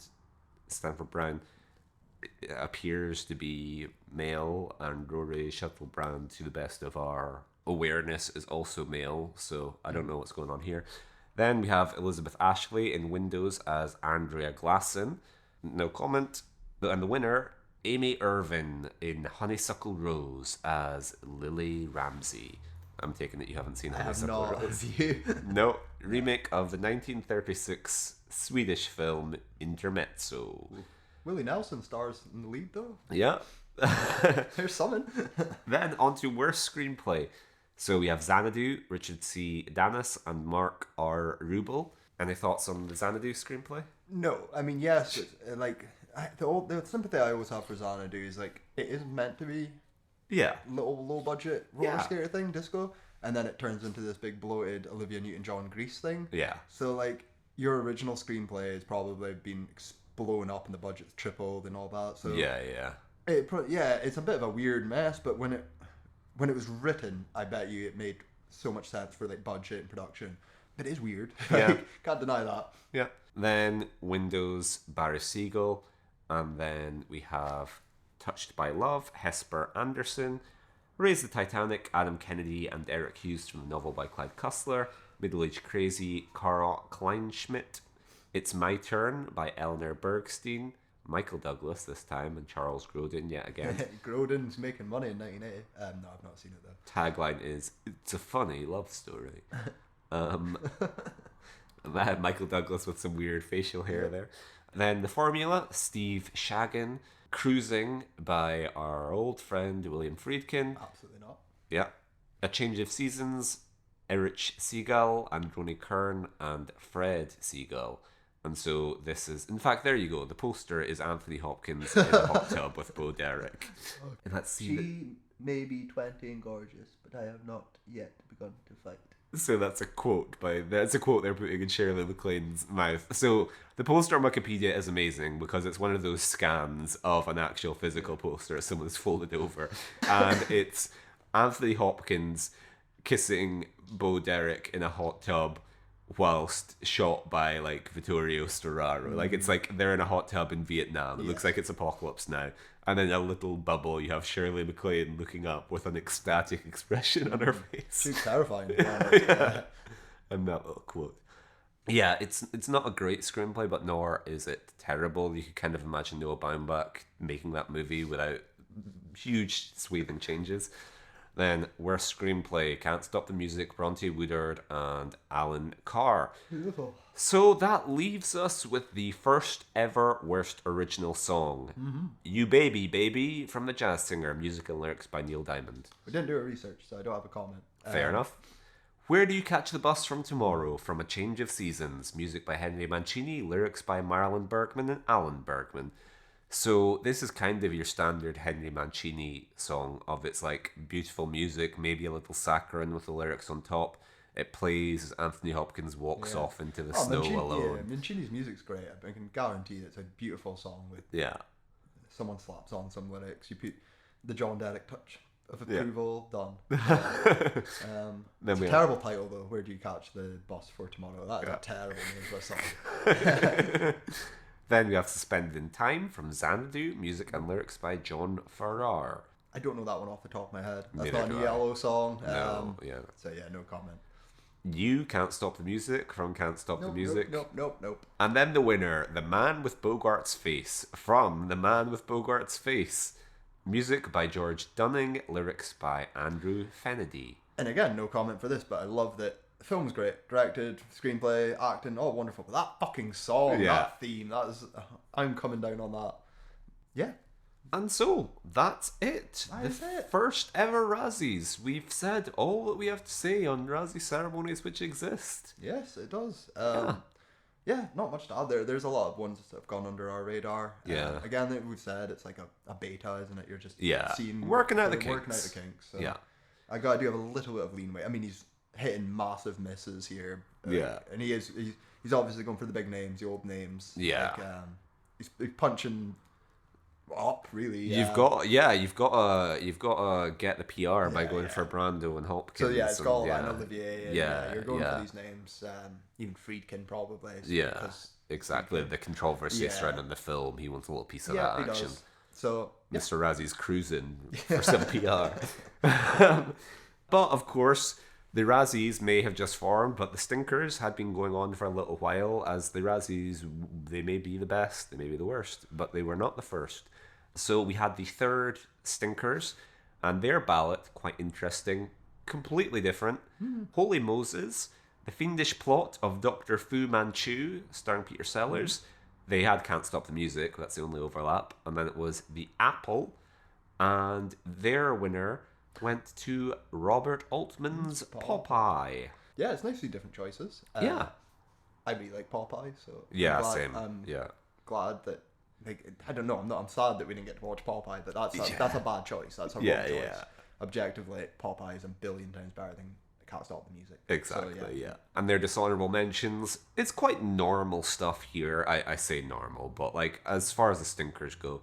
appears to be male, and Rory Shuttlebrand, to the best of our awareness, is also male. So I don't know what's going on here. Then we have Elizabeth Ashley in Windows as Andrea Glasson. No comment. And the winner, Amy Irvin in Honeysuckle Rose as Lily Ramsey. I'm taking it you haven't seen I have Honeysuckle not. Rose. Have you? No, remake of the 1936 Swedish film Intermezzo. Willie Nelson stars in the lead though. Yeah. There's something. Then on to worst screenplay. So we have Xanadu, Richard C. Danis, and Mark R. Rubel. Any thoughts on the Xanadu screenplay? No, I mean yes, it's, like the sympathy I always have for Xanadu is like it is meant to be Yeah. little low budget roller Yeah. skater thing, disco, and then it turns into this big bloated Olivia Newton-John Grease thing. Yeah. So like your original screenplay has probably been blown up and the budget's tripled and all that. So Yeah. it's a bit of a weird mess, but when it was written, I bet you it made so much sense for like budget and production. It is weird. Yeah. Like, can't deny that. Yeah. Then Windows, Barry Siegel. And then we have Touched by Love, Hesper Anderson. Raise the Titanic, Adam Kennedy and Eric Hughes from the novel by Clyde Cussler. Middle Age Crazy, Carl Kleinschmidt. It's My Turn by Eleanor Bergstein. Michael Douglas this time, and Charles Grodin yet again. Grodin's making money in 1980. No, I've not seen it though. Tagline is, it's a funny love story. Michael Douglas with some weird facial hair there. Then The Formula, Steve Shagan. Cruising by our old friend William Friedkin. Absolutely not. Yeah. A Change of Seasons, Erich Segal, Androni Kern, and Fred Segal. And so this is, in fact, there you go. The poster is Anthony Hopkins in a hot tub with Bo Derek. And that's She may be 20 and gorgeous, but I have not yet begun to fight. So that's a quote they're putting in Shirley MacLaine's mouth. So the poster on Wikipedia is amazing because it's one of those scans of an actual physical poster someone's folded over, and it's Anthony Hopkins kissing Bo Derek in a hot tub whilst shot by like Vittorio Storaro. Like it's like they're in a hot tub in Vietnam. It looks like it's apocalypse now. And then a little bubble, you have Shirley MacLaine looking up with an ecstatic expression on her face. She's terrifying. Yeah. And that little quote. Yeah, it's not a great screenplay, but nor is it terrible. You could kind of imagine Noah Baumbach making that movie without huge sweeping changes. Then worst screenplay, Can't Stop the Music, Bronte Woodard and Alan Carr. Beautiful. So that leaves us with the first ever worst original song. You Baby Baby from The Jazz Singer, music and lyrics by Neil Diamond. We didn't do a research, so I don't have a comment. Fair enough. Where Do You Catch the Bus from Tomorrow, from A Change of Seasons, music by Henry Mancini, lyrics by Marilyn Bergman and Alan Bergman. So this is kind of your standard Henry Mancini song of it's like beautiful music, maybe a little saccharine with the lyrics on top. It plays as Anthony Hopkins walks off into the snow alone. Yeah, Mancini's music's great. I can guarantee it's a beautiful song with someone slaps on some lyrics. You put the John Derek touch of approval, done. It's a terrible title though. Where Do You Catch the Bus for Tomorrow? That is a terrible name for a song. Then we have Suspended in Time from Xanadu, music and lyrics by John Farrar. I don't know that one off the top of my head. That's Neither not do a I. Yellow song. No, So yeah, no comment. You Can't Stop the Music from Can't Stop the Music. Nope. And then the winner, The Man with Bogart's Face from The Man with Bogart's Face. Music by George Dunning, lyrics by Andrew Fenedy. And again, no comment for this, but I love that the film's great. Directed, screenplay, acting, all wonderful. But that fucking song, that theme, I'm coming down on that. Yeah. And so, that's it. That is it. First ever Razzies. We've said all that we have to say on Razzie ceremonies which exist. Yes, it does. Yeah, not much to add there. There's a lot of ones that have gone under our radar. Yeah. Again, we've said it's like a beta, isn't it? You're just seeing working out the kinks. Working out the kinks. So Yeah. I do have a little bit of leeway. I mean, he's hitting massive misses here. Yeah. And he's obviously going for the big names, the old names. Yeah. Like, he's punching up, really. You've got to get the PR by going for Brando and Hopkins. So it's got and, Olivier. And, you're going for these names. Even Friedkin probably. Exactly. The controversy surrounding the film. He wants a little piece of that action. Does. So Mr. Razzie's cruising for some PR. But of course, the Razzies may have just formed, but the stinkers had been going on for a little while. As the Razzies, they may be the best, they may be the worst, but they were not the first. So we had the third stinkers, and their ballot, quite interesting, completely different. Holy Moses, The Fiendish Plot of Dr. Fu Manchu, starring Peter Sellers. They had Can't Stop the Music, that's the only overlap. And then it was The Apple, and their winner went to Robert Altman's Popeye. Yeah, it's nicely different choices. Yeah. I really like Popeye, so Same. I'm glad that, like, I don't know, I'm sad that we didn't get to watch Popeye, but that's a bad choice. That's a wrong choice. Yeah. Objectively, Popeye is a billion times better than Can't Stop the Music. Exactly, so, And their dishonorable mentions, it's quite normal stuff here. I say normal, but like as far as the stinkers go,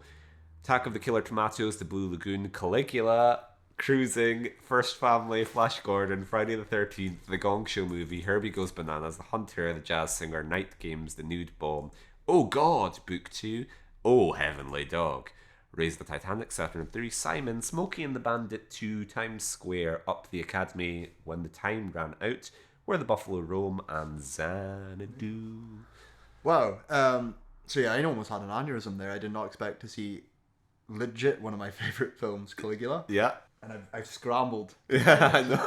Attack of the Killer Tomatoes, The Blue Lagoon, Caligula, Cruising, First Family, Flash Gordon, Friday the 13th, The Gong Show Movie, Herbie Goes Bananas, The Hunter, The Jazz Singer, Night Games, The Nude Bomb, Oh God, Book 2, Oh Heavenly Dog, Raise the Titanic, Saturn 3, Simon, Smokey and the Bandit 2, Times Square, Up the Academy, When the Time Ran Out, Where the Buffalo Roam, and Xanadu. Wow. So I almost had an aneurysm there. I did not expect to see legit one of my favourite films, Caligula. Yeah. And I've scrambled. Yeah, I know.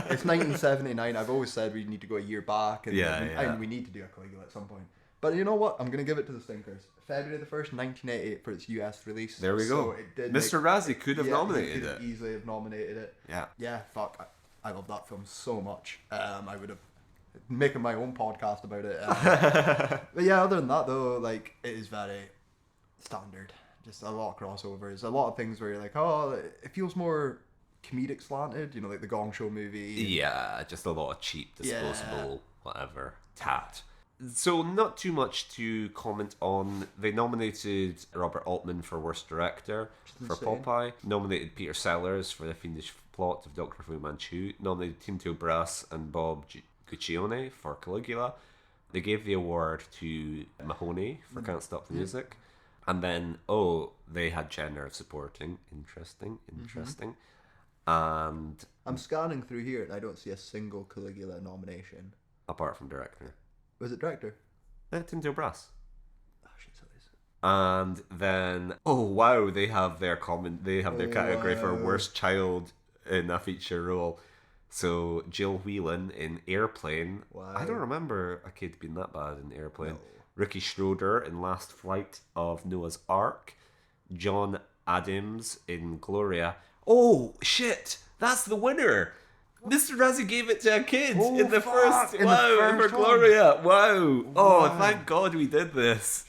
It's 1979. I've always said we need to go a year back. And we need to do a Caligula at some point. But you know what? I'm going to give it to the stinkers. February the 1st, 1988 for its US release. There we go. So Mr. Razzie could have nominated it. Easily have nominated it. Yeah. Yeah, fuck. I love that film so much. I would have making my own podcast about it. But yeah, other than that though, like, it is very standard. Just a lot of crossovers. A lot of things where you're like, oh, it feels more comedic slanted, you know, like the Gong Show movie. Yeah, just a lot of cheap, disposable, whatever, tat. So not too much to comment on. They nominated Robert Altman for Worst Director for Popeye. Nominated Peter Sellers for The Fiendish Plot of Dr. Fu Manchu. Nominated Tinto Brass and Bob Guccione for Caligula. They gave the award to Mahoney for Can't Stop the Music. And then, they had Jenner supporting. Interesting. And I'm scanning through here and I don't see a single Caligula nomination. Apart from director. Was it director? Tinto Brass. Oh shit, so it is. And then, they have their category for worst child in a feature role. So Jill Whelan in Airplane. Wow. I don't remember a kid being that bad in Airplane. No. Ricky Schroeder in Last Flight of Noah's Ark. John Adams in Gloria. Oh shit! That's the winner. Mr. Razzie gave it to a kid in the first for Gloria. Wow. Thank God we did this.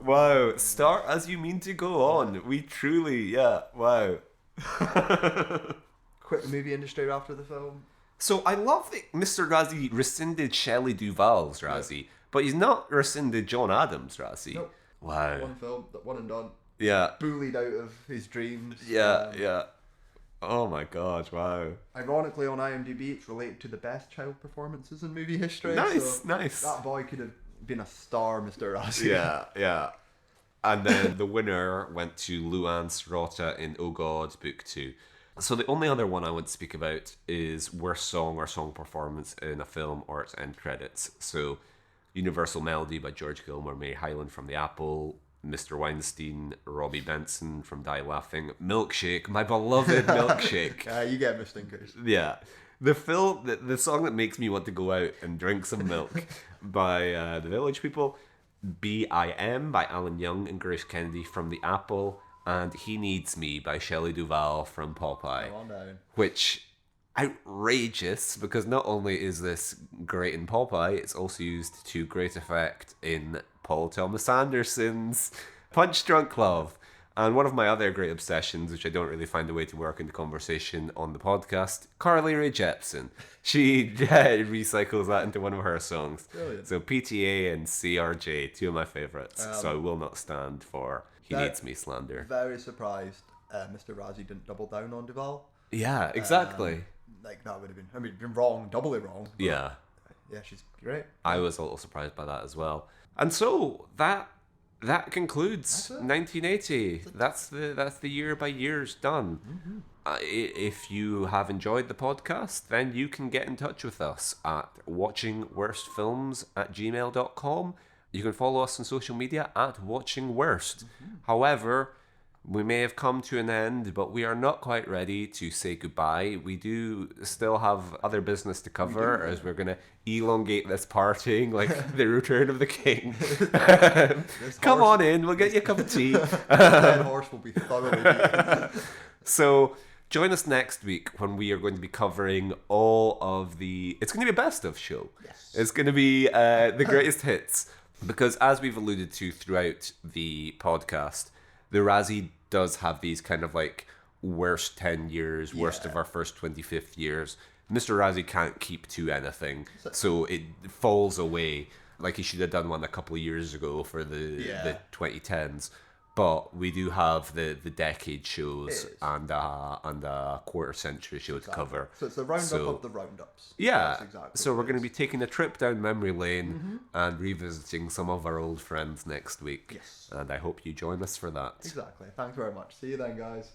Wow. Start as you mean to go on. We truly, wow. Quit the movie industry after the film. So I love that Mr. Razzie rescinded Shelley Duvall's Razzie, but he's not rescinded John Adams' Razzie. Nope. Wow. One film, one and done. Yeah. Bullied out of his dreams. Yeah. Oh my God, wow. Ironically, on IMDb, it's related to the best child performances in movie history. Nice. That boy could have been a star, Mr. Razzie. Yeah. And then the winner went to Luann Srota in Oh God, Book 2. So the only other one I want to speak about is worst song or song performance in a film or its end credits. So Universal Melody by George Gilmore, Mary Hyland from The Apple, Mr. Weinstein, Robbie Benson from Die Laughing, Milkshake, my beloved Milkshake. You get my stinkers. Yeah. The song that makes me want to go out and drink some milk by the Village People, B.I.M. by Alan Young and Grace Kennedy from The Apple, and He Needs Me by Shelley Duvall from Popeye. Which, outrageous, because not only is this great in Popeye, it's also used to great effect in Paul Thomas Anderson's Punch Drunk Love. And one of my other great obsessions, which I don't really find a way to work into conversation on the podcast, Carly Rae Jepsen. She recycles that into one of her songs. Brilliant. So PTA and CRJ, two of my favourites. So I will not stand for He Needs Me slander. Very surprised Mr. Razzie didn't double down on Duvall. Yeah, exactly. Like, that would have been, been wrong, doubly wrong. But Yeah. yeah, she's great. I was a little surprised by that as well. And so that concludes 1980. That's the year by years done. Mm-hmm. If you have enjoyed the podcast, then you can get in touch with us at watchingworstfilms@gmail.com. You can follow us on social media at watchingworst. However, we may have come to an end, but we are not quite ready to say goodbye. We do still have other business to cover, as we're going to elongate this partying like the Return of the King. Come on in, we'll get you a cup of tea. That horse will be thoroughly beaten. So join us next week when we are going to be covering all of the... It's going to be a best of show. Yes. It's going to be the greatest hits. Because as we've alluded to throughout the podcast, the Razzie does have these kind of like worst 10 years, worst of our first 25th years. Mr. Razzie can't keep to anything, so it falls away. Like he should have done one a couple of years ago for the 2010s. But we do have the decade shows and a quarter century show to cover. So it's the roundup of the roundups. Yeah. That's exactly So what we're it going to is. be taking a trip down memory lane and revisiting some of our old friends next week. Yes. And I hope you join us for that. Exactly. Thanks very much. See you then, guys.